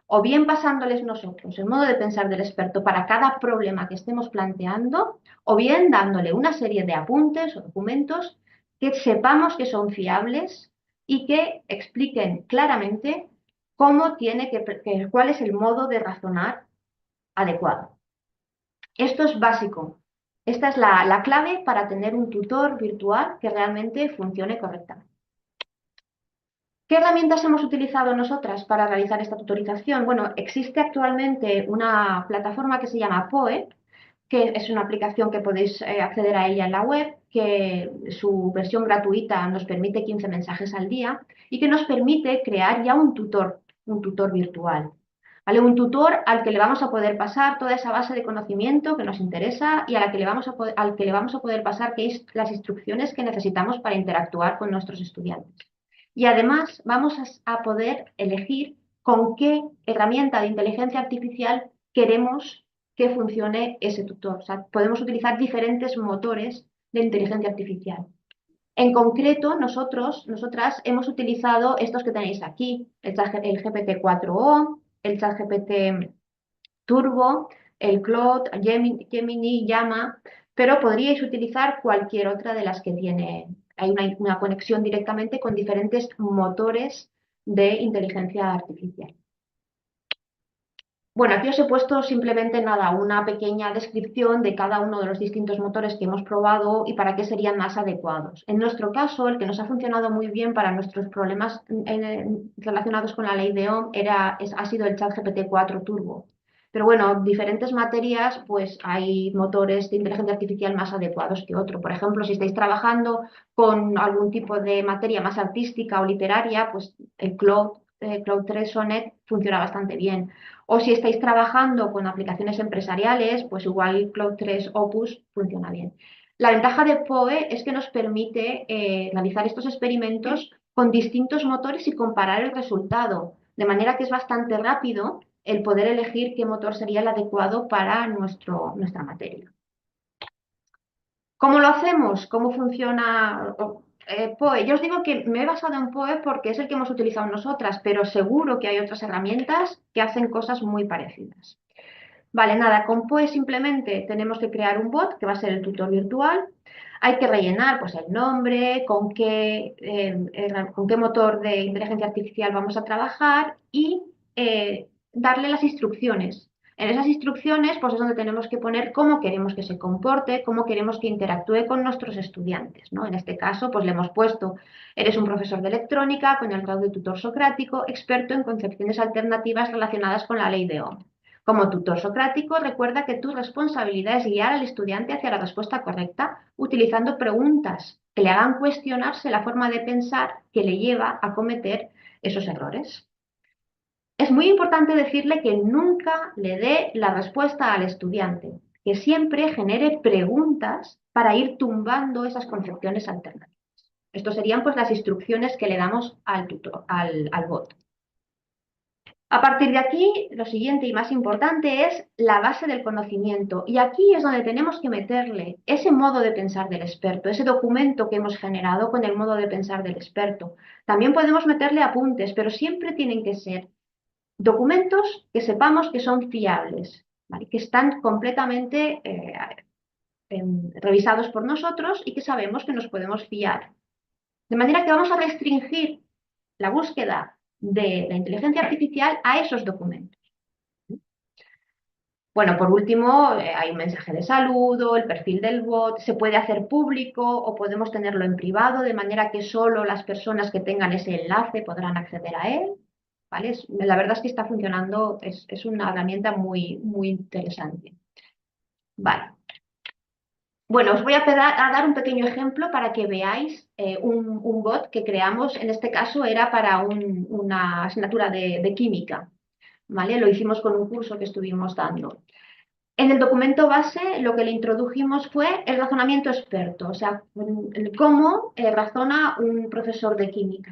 O bien pasándoles nosotros el modo de pensar del experto para cada problema que estemos planteando, o bien dándole una serie de apuntes o documentos que sepamos que son fiables, y que expliquen claramente cuál es el modo de razonar adecuado. Esto es básico. Esta es la clave para tener un tutor virtual que realmente funcione correctamente. ¿Qué herramientas hemos utilizado nosotras para realizar esta tutorización? Bueno, existe actualmente una plataforma que se llama Poe, que es una aplicación que podéis acceder a ella en la web, que su versión gratuita nos permite 15 mensajes al día y que nos permite crear ya un tutor virtual. ¿Vale? Un tutor al que le vamos a poder pasar toda esa base de conocimiento que nos interesa y al que le vamos a poder pasar las instrucciones que necesitamos para interactuar con nuestros estudiantes. Y además vamos a poder elegir con qué herramienta de inteligencia artificial queremos que funcione ese tutor. O sea, podemos utilizar diferentes motores de inteligencia artificial. En concreto, nosotras hemos utilizado estos que tenéis aquí, el GPT-4o, el ChatGPT Turbo, el Claude, Gemini, Llama, pero podríais utilizar cualquier otra de las que tiene. Hay una conexión directamente con diferentes motores de inteligencia artificial. Bueno, aquí os he puesto simplemente nada, una pequeña descripción de cada uno de los distintos motores que hemos probado y para qué serían más adecuados. En nuestro caso, el que nos ha funcionado muy bien para nuestros problemas relacionados con la ley de Ohm ha sido el ChatGPT 4 Turbo. Pero bueno, diferentes materias, pues hay motores de inteligencia artificial más adecuados que otro. Por ejemplo, si estáis trabajando con algún tipo de materia más artística o literaria, pues el Claude 3 Sonnet funciona bastante bien. O si estáis trabajando con aplicaciones empresariales, pues igual Claude 3 Opus funciona bien. La ventaja de Poe es que nos permite realizar estos experimentos con distintos motores y comparar el resultado, de manera que es bastante rápido el poder elegir qué motor sería el adecuado para nuestra materia. ¿Cómo lo hacemos? ¿Cómo funciona Poe? Yo os digo que me he basado en Poe porque es el que hemos utilizado nosotras, pero seguro que hay otras herramientas que hacen cosas muy parecidas. Vale, nada, con Poe simplemente tenemos que crear un bot que va a ser el tutor virtual. Hay que rellenar pues, el nombre, con qué motor de inteligencia artificial vamos a trabajar y darle las instrucciones. En esas instrucciones pues, es donde tenemos que poner cómo queremos que se comporte, cómo queremos que interactúe con nuestros estudiantes, ¿no? En este caso pues, le hemos puesto, eres un profesor de electrónica con el grado de tutor socrático, experto en concepciones alternativas relacionadas con la ley de Ohm. Como tutor socrático, recuerda que tu responsabilidad es guiar al estudiante hacia la respuesta correcta, utilizando preguntas que le hagan cuestionarse la forma de pensar que le lleva a cometer esos errores. Es muy importante decirle que nunca le dé la respuesta al estudiante, que siempre genere preguntas para ir tumbando esas concepciones alternativas. Estas serían pues las instrucciones que le damos al bot. A partir de aquí, lo siguiente y más importante es la base del conocimiento. Y aquí es donde tenemos que meterle ese modo de pensar del experto, ese documento que hemos generado con el modo de pensar del experto. También podemos meterle apuntes, pero siempre tienen que ser documentos que sepamos que son fiables, ¿vale? Que están completamente revisados por nosotros y que sabemos que nos podemos fiar. De manera que vamos a restringir la búsqueda de la inteligencia artificial a esos documentos. Bueno, por último, hay un mensaje de saludo, el perfil del bot, se puede hacer público o podemos tenerlo en privado, de manera que solo las personas que tengan ese enlace podrán acceder a él. ¿Vale? La verdad es que está funcionando, es una herramienta muy, muy interesante. Vale. Bueno, os voy a dar un pequeño ejemplo para que veáis un bot que creamos. En este caso era para una asignatura de química. ¿Vale? Lo hicimos con un curso que estuvimos dando. En el documento base lo que le introdujimos fue el razonamiento experto, o sea, cómo razona un profesor de química.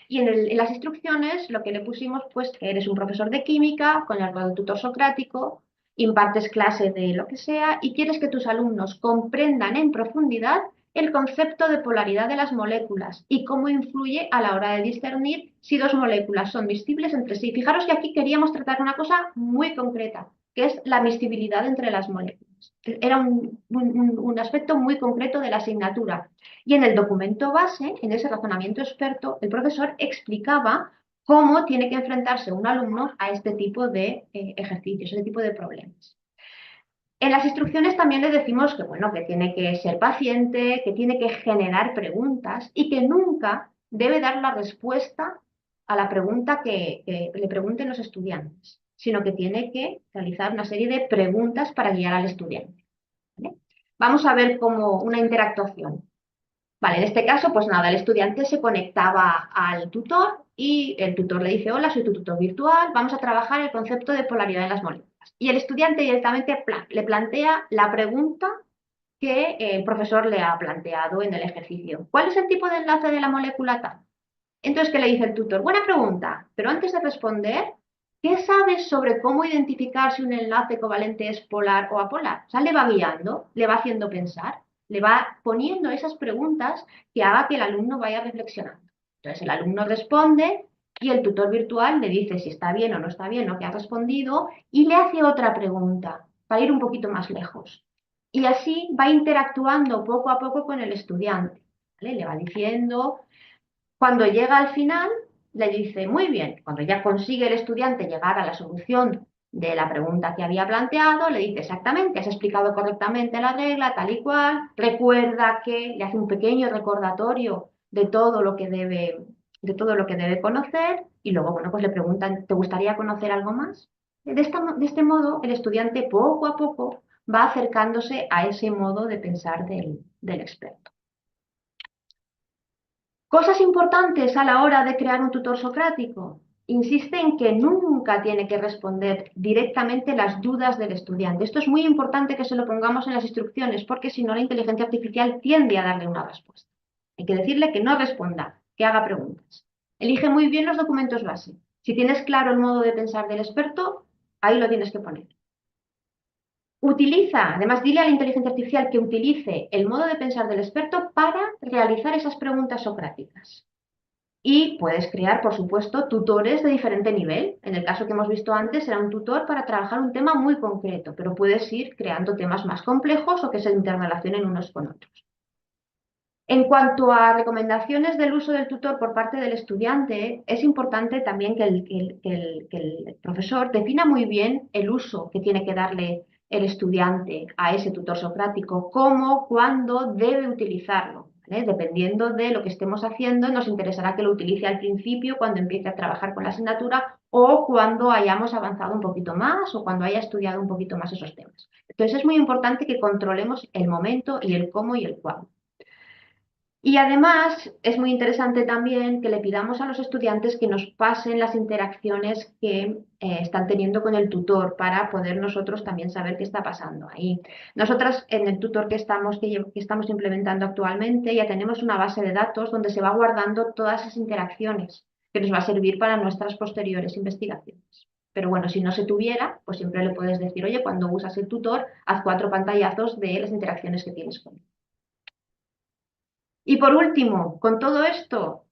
Y en las instrucciones lo que le pusimos, pues, que eres un profesor de química con el grado de tutor socrático, impartes clase de lo que sea y quieres que tus alumnos comprendan en profundidad el concepto de polaridad de las moléculas y cómo influye a la hora de discernir si dos moléculas son distinguibles entre sí. Fijaros que aquí queríamos tratar una cosa muy concreta, que es la miscibilidad entre las moléculas. Era un aspecto muy concreto de la asignatura. Y en el documento base, en ese razonamiento experto, el profesor explicaba cómo tiene que enfrentarse un alumno a este tipo de ejercicios, este tipo de problemas. En las instrucciones también le decimos que, bueno, que tiene que ser paciente, que tiene que generar preguntas y que nunca debe dar la respuesta a la pregunta que le pregunten los estudiantes, sino que tiene que realizar una serie de preguntas para guiar al estudiante. ¿Vale? Vamos a ver como una interactuación. Vale, en este caso, pues nada, el estudiante se conectaba al tutor y el tutor le dice, hola, soy tu tutor virtual, vamos a trabajar el concepto de polaridad en las moléculas. Y el estudiante directamente le plantea la pregunta que el profesor le ha planteado en el ejercicio. ¿Cuál es el tipo de enlace de la molécula tal? Entonces, ¿qué le dice el tutor? Buena pregunta, pero antes de responder, ¿qué sabes sobre cómo identificar si un enlace covalente es polar o apolar? O sea, le va guiando, le va haciendo pensar, le va poniendo esas preguntas que haga que el alumno vaya reflexionando. Entonces, el alumno responde y el tutor virtual le dice si está bien o no está bien lo que ha respondido y le hace otra pregunta para ir un poquito más lejos. Y así va interactuando poco a poco con el estudiante. ¿Vale? Le va diciendo. Cuando llega al final, le dice, muy bien, cuando ya consigue el estudiante llegar a la solución de la pregunta que había planteado, le dice exactamente, has explicado correctamente la regla, tal y cual, recuerda que le hace un pequeño recordatorio de todo lo que debe conocer, y luego, bueno, pues le preguntan, ¿te gustaría conocer algo más? De este modo, el estudiante poco a poco va acercándose a ese modo de pensar del experto. Cosas importantes a la hora de crear un tutor socrático. Insiste en que nunca tiene que responder directamente las dudas del estudiante. Esto es muy importante que se lo pongamos en las instrucciones, porque si no la inteligencia artificial tiende a darle una respuesta. Hay que decirle que no responda, que haga preguntas. Elige muy bien los documentos base. Si tienes claro el modo de pensar del experto, ahí lo tienes que poner. Además, dile a la inteligencia artificial que utilice el modo de pensar del experto para realizar esas preguntas socráticas. Y puedes crear, por supuesto, tutores de diferente nivel. En el caso que hemos visto antes, era un tutor para trabajar un tema muy concreto, pero puedes ir creando temas más complejos o que se interrelacionen unos con otros. En cuanto a recomendaciones del uso del tutor por parte del estudiante, es importante también que el profesor defina muy bien el uso que tiene que darle el estudiante a ese tutor socrático, cómo, cuándo debe utilizarlo. ¿Vale? Dependiendo de lo que estemos haciendo, nos interesará que lo utilice al principio, cuando empiece a trabajar con la asignatura, o cuando hayamos avanzado un poquito más, o cuando haya estudiado un poquito más esos temas. Entonces es muy importante que controlemos el momento y el cómo y el cuándo. Y además es muy interesante también que le pidamos a los estudiantes que nos pasen las interacciones que están teniendo con el tutor para poder nosotros también saber qué está pasando ahí. Nosotras en el tutor que estamos implementando actualmente ya tenemos una base de datos donde se va guardando todas esas interacciones que nos va a servir para nuestras posteriores investigaciones. Pero bueno, si no se tuviera, pues siempre le puedes decir, oye, cuando usas el tutor, haz 4 pantallazos de las interacciones que tienes con él. Y por último, con todo esto,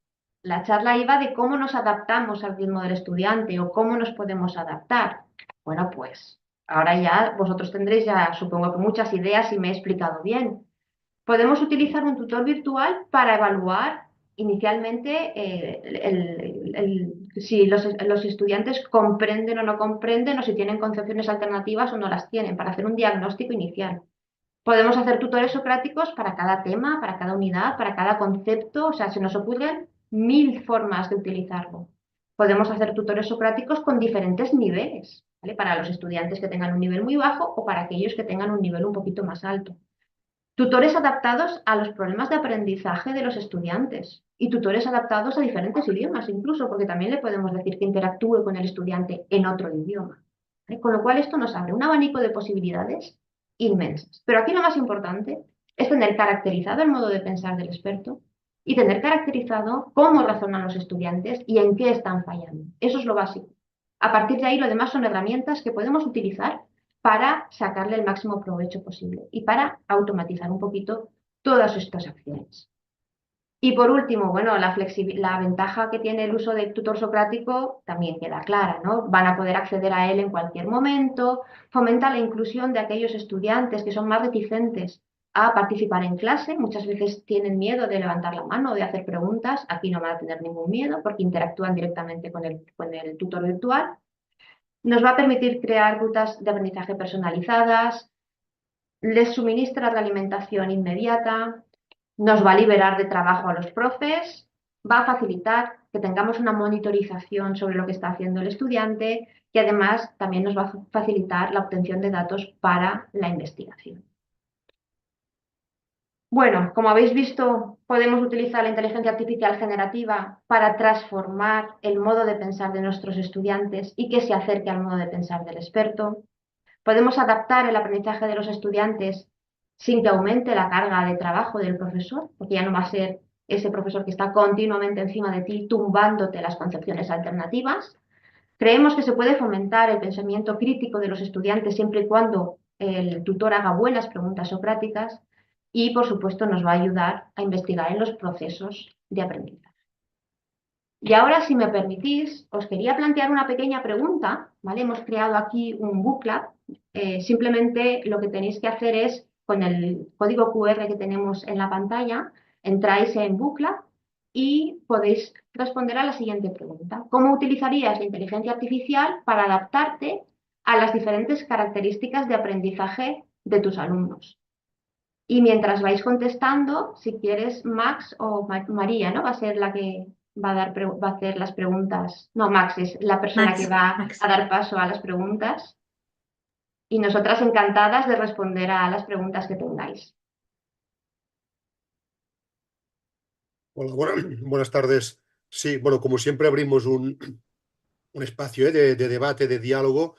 la charla iba de cómo nos adaptamos al ritmo del estudiante o cómo nos podemos adaptar. Bueno, pues ahora ya vosotros tendréis ya, supongo que muchas ideas y me he explicado bien. Podemos utilizar un tutor virtual para evaluar inicialmente si los estudiantes comprenden o no comprenden o si tienen concepciones alternativas o no las tienen, para hacer un diagnóstico inicial. Podemos hacer tutores socráticos para cada tema, para cada unidad, para cada concepto, o sea, se nos ocurren 1000 formas de utilizarlo. Podemos hacer tutores socráticos con diferentes niveles, ¿vale? Para los estudiantes que tengan un nivel muy bajo o para aquellos que tengan un nivel un poquito más alto. Tutores adaptados a los problemas de aprendizaje de los estudiantes y tutores adaptados a diferentes idiomas incluso, porque también le podemos decir que interactúe con el estudiante en otro idioma. ¿Vale? Con lo cual esto nos abre un abanico de posibilidades inmensas. Pero aquí lo más importante es tener caracterizado el modo de pensar del experto y tener caracterizado cómo razonan los estudiantes y en qué están fallando. Eso es lo básico. A partir de ahí, lo demás son herramientas que podemos utilizar para sacarle el máximo provecho posible y para automatizar un poquito todas estas acciones. Y por último, bueno, la ventaja que tiene el uso del tutor socrático también queda clara, ¿no? Van a poder acceder a él en cualquier momento, fomenta la inclusión de aquellos estudiantes que son más reticentes a participar en clase, muchas veces tienen miedo de levantar la mano o de hacer preguntas, aquí no van a tener ningún miedo porque interactúan directamente con el tutor virtual. Nos va a permitir crear rutas de aprendizaje personalizadas, les suministra realimentación inmediata, nos va a liberar de trabajo a los profes, va a facilitar que tengamos una monitorización sobre lo que está haciendo el estudiante y además también nos va a facilitar la obtención de datos para la investigación. Bueno, como habéis visto, podemos utilizar la inteligencia artificial generativa para transformar el modo de pensar de nuestros estudiantes y que se acerque al modo de pensar del experto. Podemos adaptar el aprendizaje de los estudiantes sin que aumente la carga de trabajo del profesor, porque ya no va a ser ese profesor que está continuamente encima de ti tumbándote las concepciones alternativas. Creemos que se puede fomentar el pensamiento crítico de los estudiantes siempre y cuando el tutor haga buenas preguntas socráticas y, por supuesto, nos va a ayudar a investigar en los procesos de aprendizaje. Y ahora, si me permitís, os quería plantear una pequeña pregunta, ¿vale? Hemos creado aquí un booklet. Simplemente lo que tenéis que hacer es, con el código QR que tenemos en la pantalla, entráis en booklet y podéis responder a la siguiente pregunta. ¿Cómo utilizarías la inteligencia artificial para adaptarte a las diferentes características de aprendizaje de tus alumnos? Y mientras vais contestando, si quieres, Max o María, ¿no? Va a ser la que va a hacer las preguntas. No, Max es la persona que va Max. a dar paso a las preguntas. Y nosotras encantadas de responder a las preguntas que tengáis. Hola, buenas tardes. Sí, bueno, como siempre abrimos un espacio de debate, de diálogo.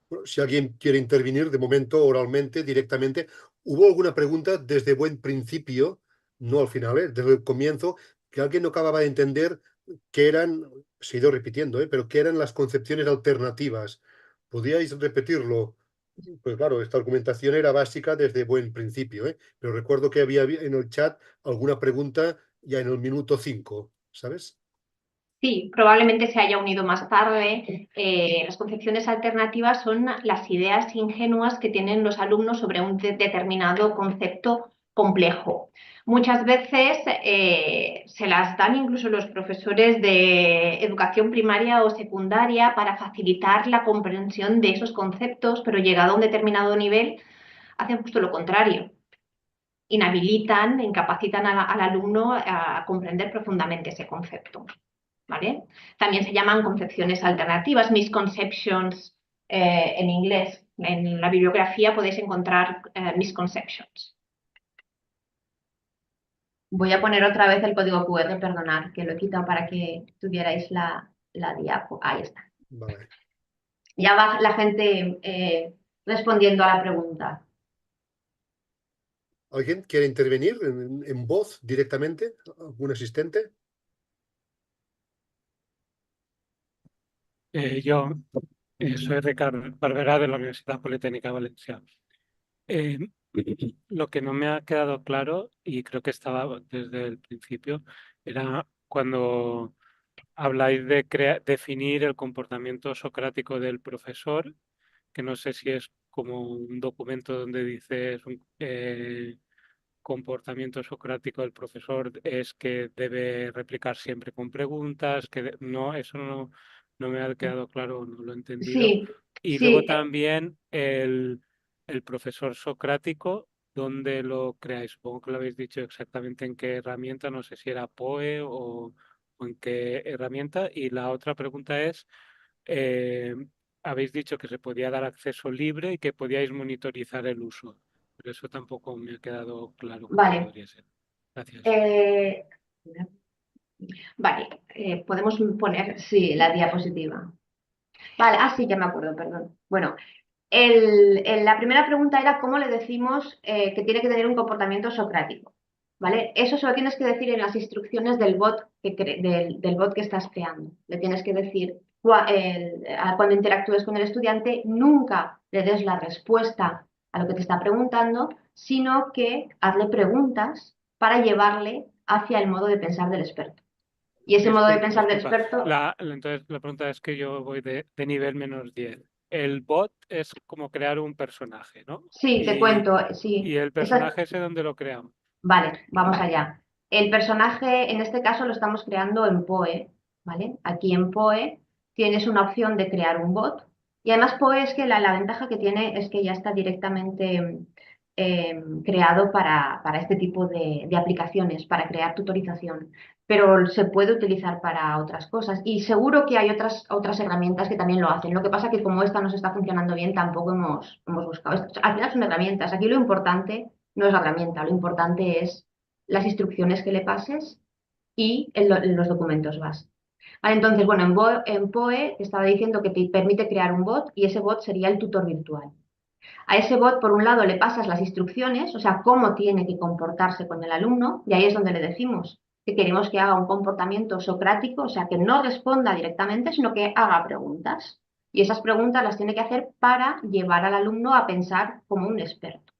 Bueno, si alguien quiere intervenir, de momento, oralmente, directamente. ¿Hubo alguna pregunta desde buen principio, no al final, desde el comienzo, que alguien no acababa de entender qué eran, se ha ido repitiendo, pero qué eran las concepciones alternativas? ¿Podíais repetirlo? Pues claro, esta argumentación era básica desde buen principio, pero recuerdo que había en el chat alguna pregunta ya en el minuto 5, ¿sabes? Sí, probablemente se haya unido más tarde. Las concepciones alternativas son las ideas ingenuas que tienen los alumnos sobre un determinado concepto complejo. Muchas veces se las dan incluso los profesores de educación primaria o secundaria para facilitar la comprensión de esos conceptos, pero llegado a un determinado nivel hacen justo lo contrario. Inhabilitan, incapacitan al alumno a comprender profundamente ese concepto. ¿Vale? También se llaman concepciones alternativas, misconceptions en inglés. En la bibliografía podéis encontrar misconceptions. Voy a poner otra vez el código QR, perdonad, que lo he quitado para que tuvierais la diapo. Ahí está. Vale. Ya va la gente respondiendo a la pregunta. ¿Alguien quiere intervenir en voz directamente? ¿Algún asistente? Yo soy Ricardo Barberá de la Universidad Politécnica de Valencia. Eh, lo que no me ha quedado claro, y creo que estaba desde el principio, era cuando habláis de definir el comportamiento socrático del profesor, que no sé si es como un documento donde dices comportamiento socrático del profesor es que debe replicar siempre con preguntas, no, eso no me ha quedado claro, no lo he entendido. Sí, Y luego sí. también el profesor socrático, ¿dónde lo creáis? Supongo que lo habéis dicho exactamente en qué herramienta, no sé si era POE o en qué herramienta. Y la otra pregunta es, eh, habéis dicho que se podía dar acceso libre y que podíais monitorizar el uso. Pero eso tampoco me ha quedado claro cómo Vale. podría ser. Gracias. Vale, podemos poner, sí, la diapositiva. Vale, sí, ya me acuerdo, perdón. Bueno, la primera pregunta era cómo le decimos que tiene que tener un comportamiento socrático. ¿Vale? Eso se lo tienes que decir en las instrucciones del bot del bot que estás creando. Le tienes que decir cuando interactúes con el estudiante, nunca le des la respuesta a lo que te está preguntando, sino que hazle preguntas para llevarle hacia el modo de pensar del experto. Y ese modo de pensar del Disculpa, experto, entonces la pregunta es que yo voy de nivel -10. El bot es como crear un personaje, ¿no? sí, te cuento, ¿Y sí. el personaje ese dónde lo creamos? Vale, vamos allá. El personaje, en este caso, lo estamos creando en POE, ¿vale? Aquí en POE tienes una opción de crear un bot. Y además POE es que la ventaja que tiene es que ya está directamente creado para este tipo de aplicaciones, para crear tutorización. Pero se puede utilizar para otras cosas. Y seguro que hay otras herramientas que también lo hacen. Lo que pasa es que como esta nos está funcionando bien, tampoco hemos buscado. Al final son herramientas. Aquí lo importante no es la herramienta, lo importante es las instrucciones que le pases y los documentos base. Vale, entonces, bueno, en POE te estaba diciendo que te permite crear un bot y ese bot sería el tutor virtual. A ese bot, por un lado, le pasas las instrucciones, o sea, cómo tiene que comportarse con el alumno, y ahí es donde le decimos que queremos que haga un comportamiento socrático, o sea, que no responda directamente, sino que haga preguntas. Y esas preguntas las tiene que hacer para llevar al alumno a pensar como un experto.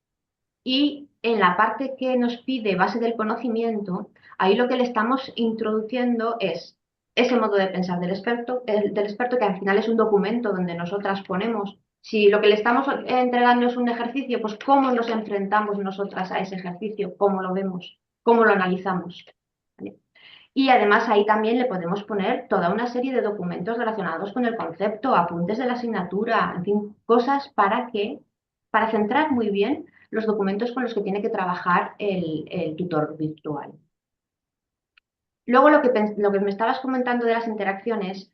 Y en la parte que nos pide base del conocimiento, ahí lo que le estamos introduciendo es ese modo de pensar del experto que al final es un documento donde nosotras ponemos, si lo que le estamos entregando es un ejercicio, pues cómo nos enfrentamos nosotras a ese ejercicio, cómo lo vemos, cómo lo analizamos. ¿Vale? Y además ahí también le podemos poner toda una serie de documentos relacionados con el concepto, apuntes de la asignatura, en fin, cosas para centrar muy bien los documentos con los que tiene que trabajar el tutor virtual. Luego lo que me estabas comentando de las interacciones,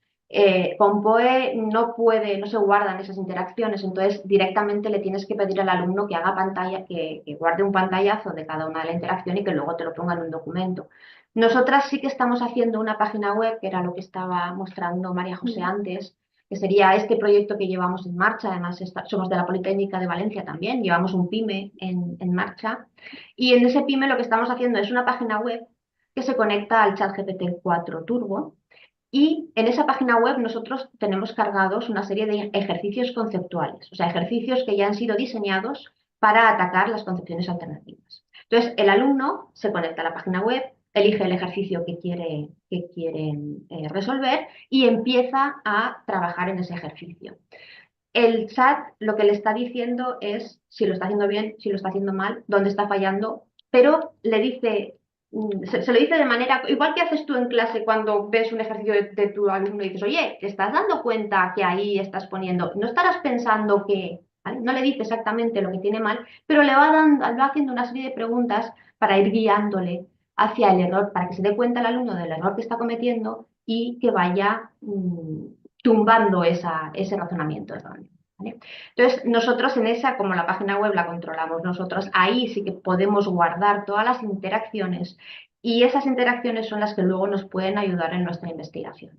con POE no se guardan esas interacciones, entonces directamente le tienes que pedir al alumno que haga pantalla, que guarde un pantallazo de cada una de la interacción y que luego te lo ponga en un documento. Nosotras sí que estamos haciendo una página web, que era lo que estaba mostrando María José antes, que sería este proyecto que llevamos en marcha. Además, somos de la Politécnica de Valencia también, llevamos un PYME en marcha. Y en ese PYME lo que estamos haciendo es una página web que se conecta al ChatGPT 4 Turbo. Y en esa página web nosotros tenemos cargados una serie de ejercicios conceptuales, o sea, ejercicios que ya han sido diseñados para atacar las concepciones alternativas. Entonces, el alumno se conecta a la página web, elige el ejercicio que quiere resolver y empieza a trabajar en ese ejercicio. El chat lo que le está diciendo es si lo está haciendo bien, si lo está haciendo mal, dónde está fallando, pero le dice, se lo dice de manera, igual que haces tú en clase cuando ves un ejercicio de tu alumno y dices, oye, ¿te estás dando cuenta que ahí estás poniendo? No estarás pensando que, ¿vale? No le dice exactamente lo que tiene mal, pero le va haciendo una serie de preguntas para ir guiándole hacia el error, para que se dé cuenta el alumno del error que está cometiendo y que vaya tumbando ese razonamiento erróneo. ¿Vale? Entonces, nosotros en esa, como la página web la controlamos nosotros, ahí sí que podemos guardar todas las interacciones y esas interacciones son las que luego nos pueden ayudar en nuestra investigación.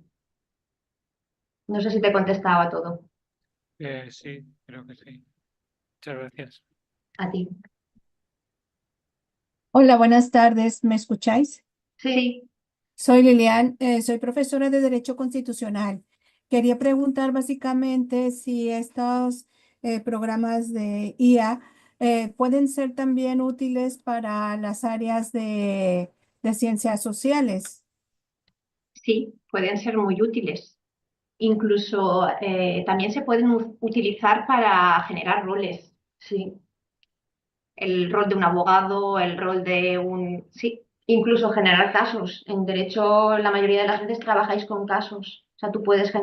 No sé si te he contestado a todo. Sí, creo que sí. Muchas gracias. A ti. Hola, buenas tardes. ¿Me escucháis? Sí. Soy Lilian, soy profesora de Derecho Constitucional. Quería preguntar básicamente si estos programas de IA pueden ser también útiles para las áreas de ciencias sociales. Sí, pueden ser muy útiles. Incluso también se pueden utilizar para generar roles. Sí. El rol de un abogado, el rol de un... Sí, incluso generar casos. En derecho, la mayoría de las veces trabajáis con casos. O sea, tú puedes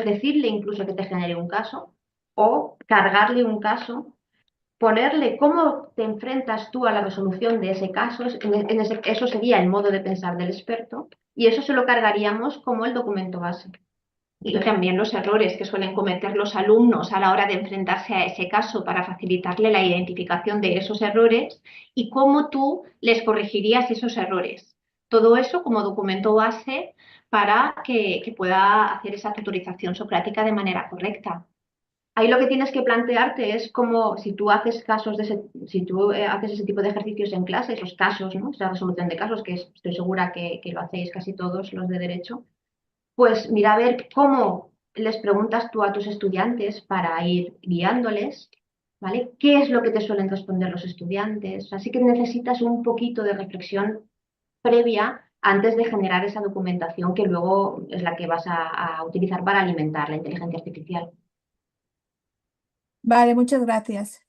decirle incluso que te genere un caso o cargarle un caso, ponerle cómo te enfrentas tú a la resolución de ese caso. Eso sería el modo de pensar del experto y eso se lo cargaríamos como el documento base. Y también los errores que suelen cometer los alumnos a la hora de enfrentarse a ese caso para facilitarle la identificación de esos errores y cómo tú les corregirías esos errores. Todo eso como documento base para que pueda hacer esa tutorización socrática de manera correcta. Ahí lo que tienes que plantearte es cómo, si tú haces haces ese tipo de ejercicios en clase, esos casos, ¿no? Esa resolución de casos, que estoy segura que lo hacéis casi todos los de derecho, pues mira a ver cómo les preguntas tú a tus estudiantes para ir guiándoles, ¿vale? ¿Qué es lo que te suelen responder los estudiantes? Así que necesitas un poquito de reflexión previa antes de generar esa documentación que luego es la que vas a utilizar para alimentar la inteligencia artificial. Vale, muchas gracias.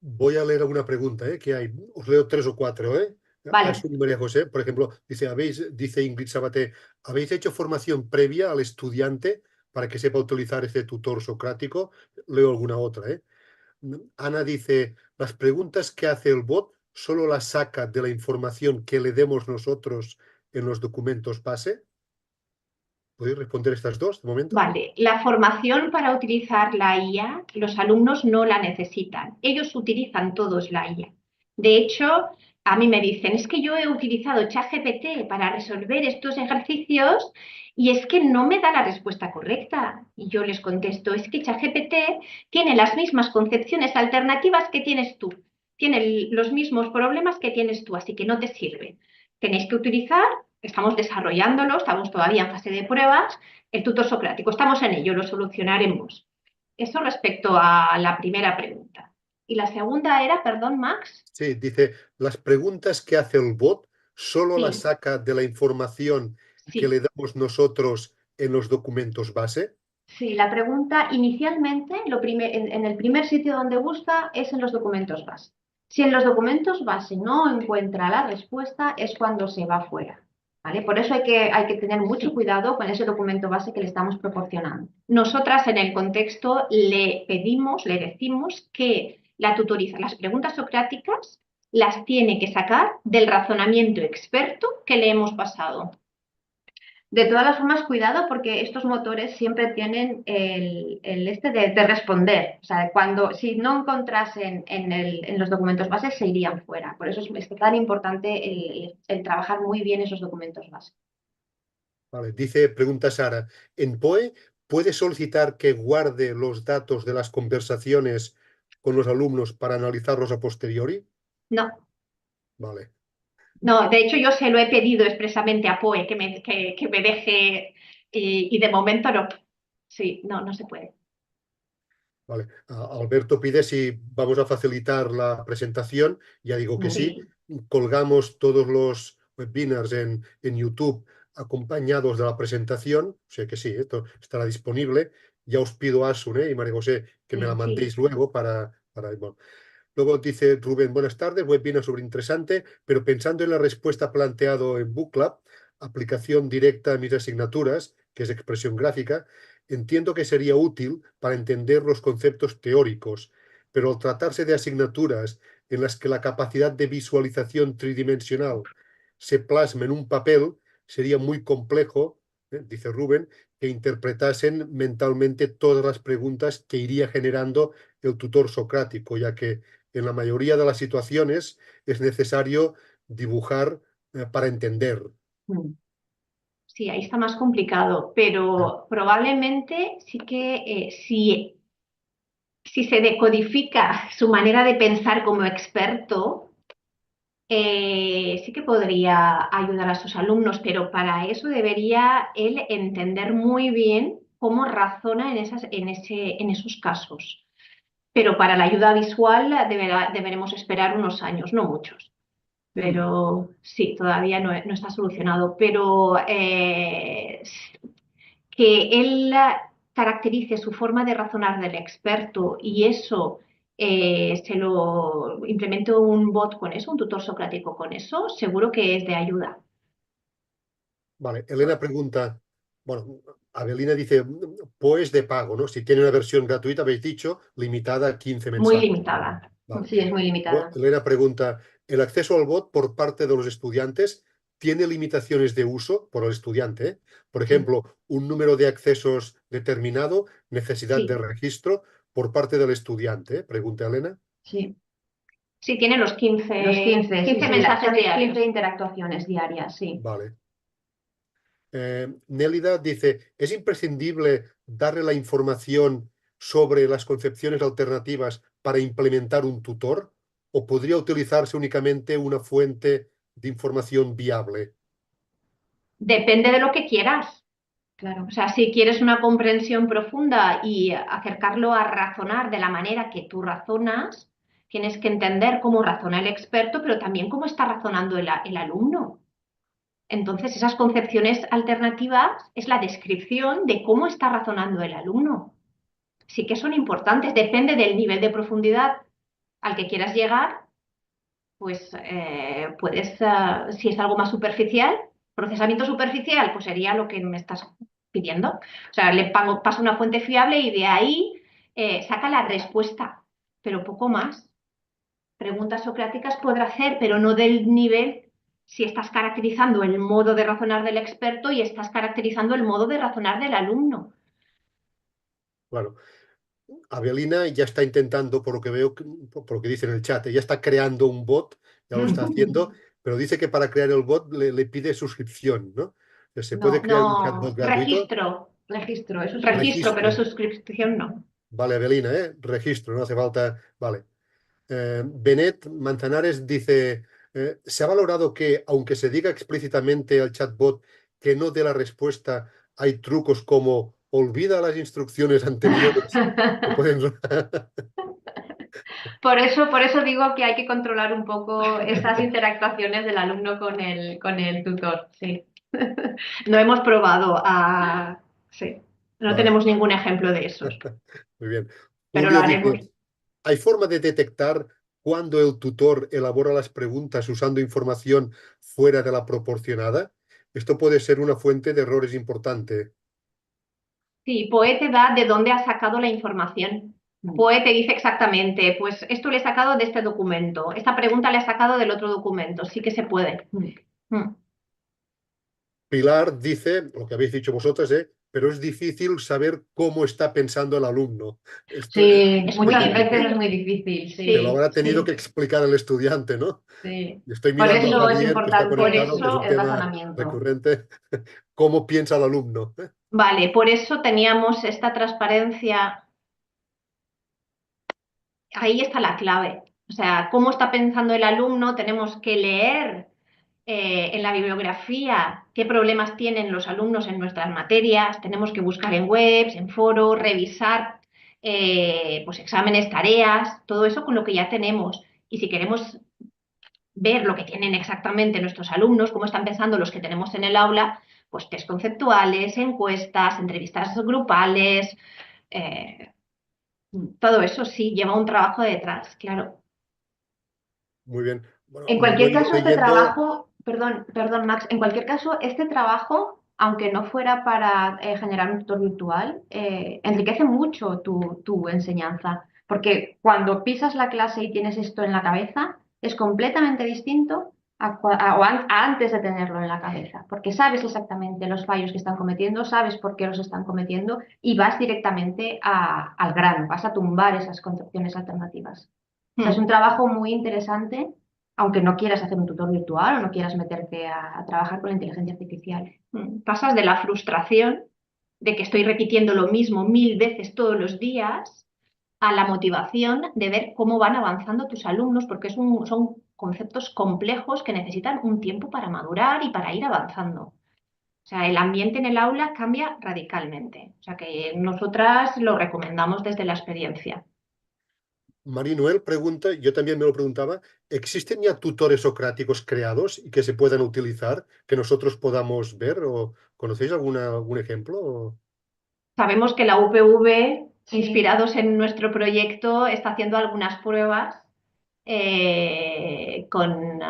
Voy a leer alguna pregunta que hay. Os leo 3 o 4. Vale. Asun y María José, por ejemplo, dice Ingrid Sabaté, ¿habéis hecho formación previa al estudiante para que sepa utilizar este tutor socrático? Leo alguna otra. Ana dice, las preguntas que hace el bot solo las saca de la información que le demos nosotros en los documentos base. ¿Podéis responder estas dos de momento? Vale, la formación para utilizar la IA, los alumnos no la necesitan. Ellos utilizan todos la IA. De hecho, a mí me dicen, es que yo he utilizado ChatGPT para resolver estos ejercicios y es que no me da la respuesta correcta. Y yo les contesto, es que ChatGPT tiene las mismas concepciones alternativas que tienes tú. Tiene los mismos problemas que tienes tú, así que no te sirve. Tenéis que utilizar, estamos desarrollándolo, estamos todavía en fase de pruebas, el tutor socrático. Estamos en ello, lo solucionaremos. Eso respecto a la primera pregunta. Y la segunda era, perdón, Max. Sí, dice, las preguntas que hace el bot solo Sí. las saca de la información Sí. que le damos nosotros en los documentos base. Sí, la pregunta inicialmente, en el primer sitio donde busca es en los documentos base. Si en los documentos base no encuentra la respuesta, es cuando se va fuera. ¿Vale? Por eso hay que tener mucho cuidado con ese documento base que le estamos proporcionando. Nosotras en el contexto le decimos que las preguntas socráticas las tiene que sacar del razonamiento experto que le hemos pasado. De todas las formas, cuidado porque estos motores siempre tienen el de responder. O sea, si no encontrasen en los documentos base, se irían fuera. Por eso es tan importante el trabajar muy bien esos documentos base. Vale, pregunta Sara, ¿en POE puede solicitar que guarde los datos de las conversaciones con los alumnos para analizarlos a posteriori? No. Vale. No, de hecho yo se lo he pedido expresamente a POE que me deje y de momento no. Sí, no se puede. Vale. Alberto pide si vamos a facilitar la presentación. Ya digo que sí. Colgamos todos los webinars en YouTube acompañados de la presentación. O sea que sí, esto estará disponible. Ya os pido a Asun y María José que me la mandéis luego para bueno. Luego dice Rubén, buenas tardes, webinar sobre interesante, pero pensando en la respuesta planteado en BookLab, aplicación directa a mis asignaturas, que es expresión gráfica, entiendo que sería útil para entender los conceptos teóricos, pero al tratarse de asignaturas en las que la capacidad de visualización tridimensional se plasma en un papel, sería muy complejo, dice Rubén, que interpretasen mentalmente todas las preguntas que iría generando el tutor socrático, ya que en la mayoría de las situaciones es necesario dibujar para entender. Sí, ahí está más complicado, pero probablemente sí que si se decodifica su manera de pensar como experto, sí que podría ayudar a sus alumnos, pero para eso debería él entender muy bien cómo razona en esos casos. Pero para la ayuda visual deberemos esperar unos años, no muchos. Pero sí, todavía no está solucionado. Pero que él caracterice su forma de razonar del experto y eso se lo implemente un bot con eso, un tutor socrático con eso, seguro que es de ayuda. Vale, Elena pregunta, bueno, Abelina dice, pues de pago, ¿no? Si tiene una versión gratuita, habéis dicho, limitada a 15 mensajes. Muy limitada. Vale. Sí, es muy limitada. Elena pregunta, ¿el acceso al bot por parte de los estudiantes tiene limitaciones de uso por el estudiante? Por ejemplo, un número de accesos determinado, necesidad de registro por parte del estudiante, pregunta Elena. Sí. Sí, tiene los 15 mensajes diarios. 15 interactuaciones diarias, sí. Vale. Nélida dice, ¿es imprescindible darle la información sobre las concepciones alternativas para implementar un tutor? ¿O podría utilizarse únicamente una fuente de información viable? Depende de lo que quieras. Claro. O sea, si quieres una comprensión profunda y acercarlo a razonar de la manera que tú razonas, tienes que entender cómo razona el experto, pero también cómo está razonando el alumno. Entonces, esas concepciones alternativas es la descripción de cómo está razonando el alumno. Sí que son importantes, depende del nivel de profundidad al que quieras llegar, pues puedes, si es algo más superficial, procesamiento superficial, pues sería lo que me estás pidiendo. O sea, le paso una fuente fiable y de ahí saca la respuesta, pero poco más. Preguntas socráticas podrá hacer, pero no del nivel si estás caracterizando el modo de razonar del experto y estás caracterizando el modo de razonar del alumno. Claro. Avelina ya está intentando, por lo que veo, por lo que dice en el chat, ya está creando un bot, ya lo está haciendo, pero dice que para crear el bot le pide suscripción, ¿no? ¿Se puede crear un chatbot gratuito? Registro, eso es registro, pero suscripción no. Vale, Avelina, registro, no hace falta. Vale. Benet Manzanares dice, ¿se ha valorado que, aunque se diga explícitamente al chatbot que no dé la respuesta, hay trucos como olvida las instrucciones anteriores que pueden... Por eso digo que hay que controlar un poco estas interactuaciones del alumno con el tutor, sí. No hemos probado a... Sí, no Vale. tenemos ningún ejemplo de esos, Muy bien. pero lo Julio haremos. dice, ¿hay forma de detectar cuando el tutor elabora las preguntas usando información fuera de la proporcionada? Esto puede ser una fuente de errores importante. Sí, POE te da de dónde ha sacado la información. POE te dice exactamente, pues esto le he sacado de este documento, esta pregunta le he sacado del otro documento, sí que se puede. Pilar dice, lo que habéis dicho vosotros, pero es difícil saber cómo está pensando el alumno. Esto, Sí, Es muchas muy veces difícil. es muy difícil, Sí. te lo habrá tenido sí. que explicar el estudiante, ¿no? sí. Estoy Por mirando a eso es Javier, que está importante conectado, que es un el tema razonamiento. recurrente. ¿Cómo piensa el alumno? Vale, por eso teníamos esta transparencia. Ahí está la clave. O sea, cómo está pensando el alumno, tenemos que leer en la bibliografía qué problemas tienen los alumnos en nuestras materias, tenemos que buscar en webs, en foros, revisar pues exámenes, tareas, todo eso con lo que ya tenemos. Y si queremos ver lo que tienen exactamente nuestros alumnos, cómo están pensando los que tenemos en el aula, pues test conceptuales, encuestas, entrevistas grupales, todo eso sí, lleva un trabajo detrás, claro. Muy bien. Bueno, En lo cualquier he ido caso, este leyendo. trabajo, perdón, Max, en cualquier caso, este trabajo, aunque no fuera para generar un tutor virtual, enriquece mucho tu enseñanza, porque cuando pisas la clase y tienes esto en la cabeza, es completamente distinto a antes de tenerlo en la cabeza, porque sabes exactamente los fallos que están cometiendo, sabes por qué los están cometiendo y vas directamente al grano, vas a tumbar esas concepciones alternativas. O sea, es un trabajo muy interesante, aunque no quieras hacer un tutor virtual o no quieras meterte a trabajar con la inteligencia artificial. Pasas de la frustración de que estoy repitiendo lo mismo 1000 veces todos los días a la motivación de ver cómo van avanzando tus alumnos, porque son conceptos complejos que necesitan un tiempo para madurar y para ir avanzando. O sea, el ambiente en el aula cambia radicalmente. O sea, que nosotras lo recomendamos desde la experiencia. María Noel pregunta, yo también me lo preguntaba, ¿existen ya tutores socráticos creados y que se puedan utilizar, que nosotros podamos ver? ¿O conocéis algún ejemplo? Sabemos que la UPV, Sí. inspirados en nuestro proyecto, está haciendo algunas pruebas con...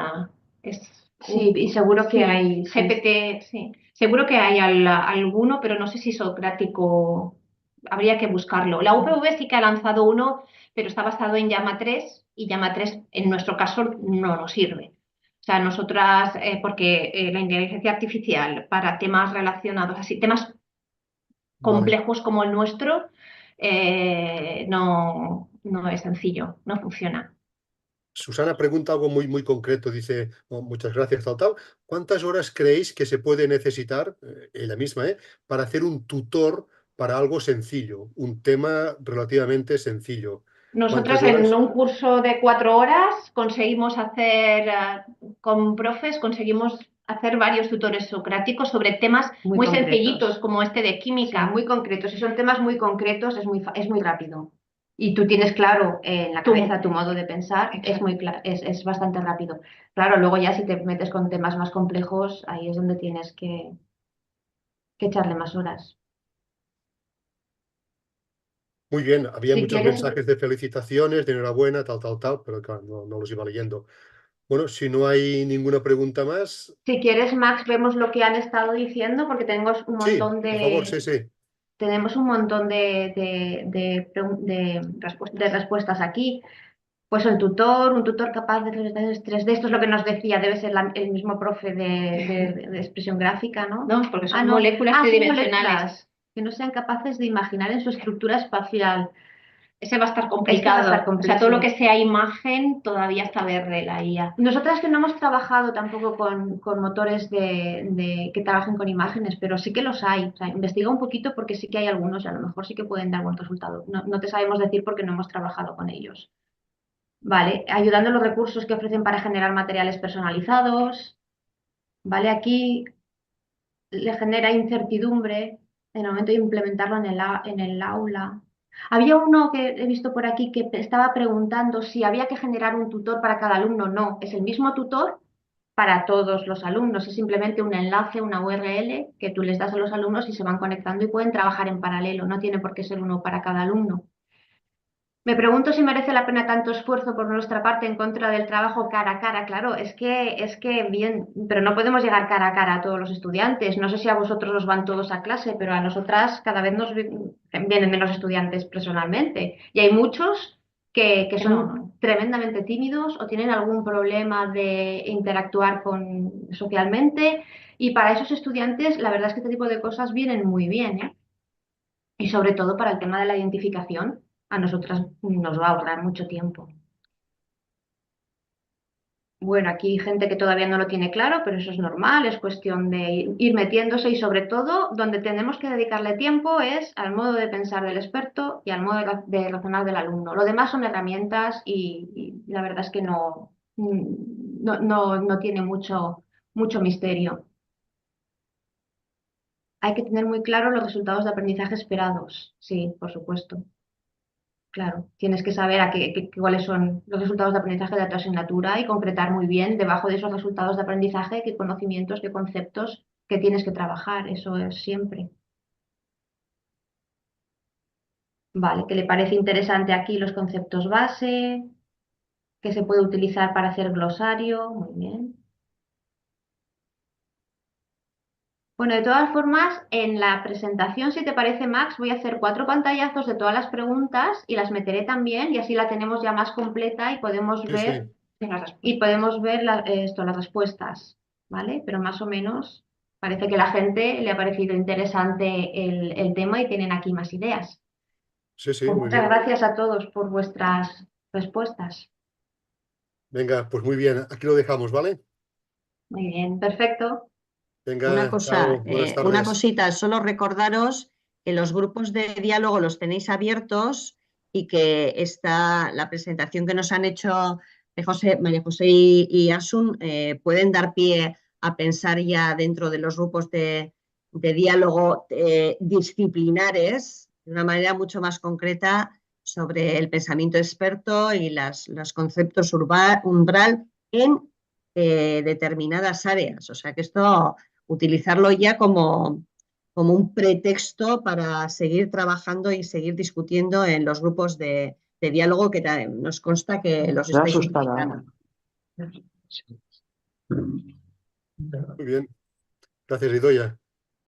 Sí, y seguro que sí, hay. Sí. GPT, sí. Seguro que hay alguno, pero no sé si socrático, habría que buscarlo. La UPV sí que ha lanzado uno, pero está basado en Llama 3 y Llama 3 en nuestro caso no nos sirve. O sea, nosotras, porque la inteligencia artificial para temas relacionados, así, temas complejos como el nuestro, no es sencillo, no funciona. Susana pregunta algo muy, muy concreto, dice, oh, muchas gracias, tal. ¿Cuántas horas creéis que se puede necesitar, ella misma, para hacer un tutor para algo sencillo, un tema relativamente sencillo? Nosotras ¿Cuántas en horas? un curso de 4 horas conseguimos hacer, con profes, conseguimos hacer varios tutores socráticos sobre temas muy concretos. sencillitos como este de Sí, química. muy concretos. Si son temas muy concretos, es muy rápido. y tú tienes claro en la cabeza tu modo de pensar, es muy es bastante rápido. Claro, luego ya si te metes con temas más complejos, ahí es donde tienes que echarle más horas. Muy bien, había Si muchos quieres, mensajes de felicitaciones, de enhorabuena, tal, pero claro, no los iba leyendo. Bueno, si no hay ninguna pregunta más, si quieres, Max, vemos lo que han estado diciendo porque tenemos un sí, montón por favor, sí, sí. tenemos un montón de respuestas aquí. Pues un tutor capaz de realizar 3D, esto es lo que nos decía, debe ser el mismo profe de expresión gráfica, ¿no? No, porque son no. moléculas Son tridimensionales. moléculas que no sean capaces de imaginar en su estructura espacial. Ese va a estar Este va a complicado. estar O sea, todo lo que complejo. sea imagen todavía está verde la IA. Nosotras que no hemos trabajado tampoco con motores que trabajen con imágenes, pero sí que los hay. O sea, investiga un poquito porque sí que hay algunos y a lo mejor sí que pueden dar buen resultado. No te sabemos decir porque no hemos trabajado con ellos. Vale, ayudando los recursos que ofrecen para generar materiales personalizados. Vale, aquí le genera incertidumbre en el momento de implementarlo en el aula. Había uno que he visto por aquí que estaba preguntando si había que generar un tutor para cada alumno. No, es el mismo tutor para todos los alumnos. Es simplemente un enlace, una URL que tú les das a los alumnos y se van conectando y pueden trabajar en paralelo. No tiene por qué ser uno para cada alumno. Me pregunto si merece la pena tanto esfuerzo por nuestra parte en contra del trabajo cara a cara. Claro, es que bien, pero no podemos llegar cara a cara a todos los estudiantes. No sé si a vosotros os van todos a clase, pero a nosotras cada vez nos vienen menos estudiantes personalmente. Y hay muchos que son No. tremendamente tímidos o tienen algún problema de interactuar socialmente. Y para esos estudiantes, la verdad es que este tipo de cosas vienen muy bien, ¿eh? Y sobre todo para el tema de la identificación, a nosotras nos va a ahorrar mucho tiempo. Bueno, aquí hay gente que todavía no lo tiene claro, pero eso es normal, es cuestión de ir metiéndose y sobre todo donde tenemos que dedicarle tiempo es al modo de pensar del experto y al modo de razonar del alumno. Lo demás son herramientas y la verdad es que no tiene mucho misterio. Hay que tener muy claro los resultados de aprendizaje esperados, sí, por supuesto. Claro, tienes que saber cuáles son los resultados de aprendizaje de tu asignatura y concretar muy bien debajo de esos resultados de aprendizaje qué conocimientos, qué conceptos que tienes que trabajar. Eso es siempre. Vale, que le parece interesante aquí los conceptos base, que se puede utilizar para hacer glosario. Muy bien. Bueno, de todas formas, en la presentación, si te parece, Max, voy a hacer 4 pantallazos de todas las preguntas y las meteré también y así la tenemos ya más completa y podemos Sí, ver, las respuestas, ¿vale? Pero más o menos parece que a la gente le ha parecido interesante el tema y tienen aquí más ideas. sí, Pues muy muchas bien. gracias a todos por vuestras respuestas. Venga, pues muy bien, aquí lo dejamos, ¿vale? Muy bien, perfecto. Una Venga, cosa, chao, buenas una tardes. cosita, solo recordaros que los grupos de diálogo los tenéis abiertos y que la presentación que nos han hecho de María José y Asun pueden dar pie a pensar ya dentro de los grupos de diálogo disciplinares de una manera mucho más concreta sobre el pensamiento experto y los conceptos umbral en determinadas áreas. O sea que esto utilizarlo ya como un pretexto para seguir trabajando y seguir discutiendo en los grupos de diálogo que nos consta que los estáis utilizando. Muy bien. Gracias, Idoia.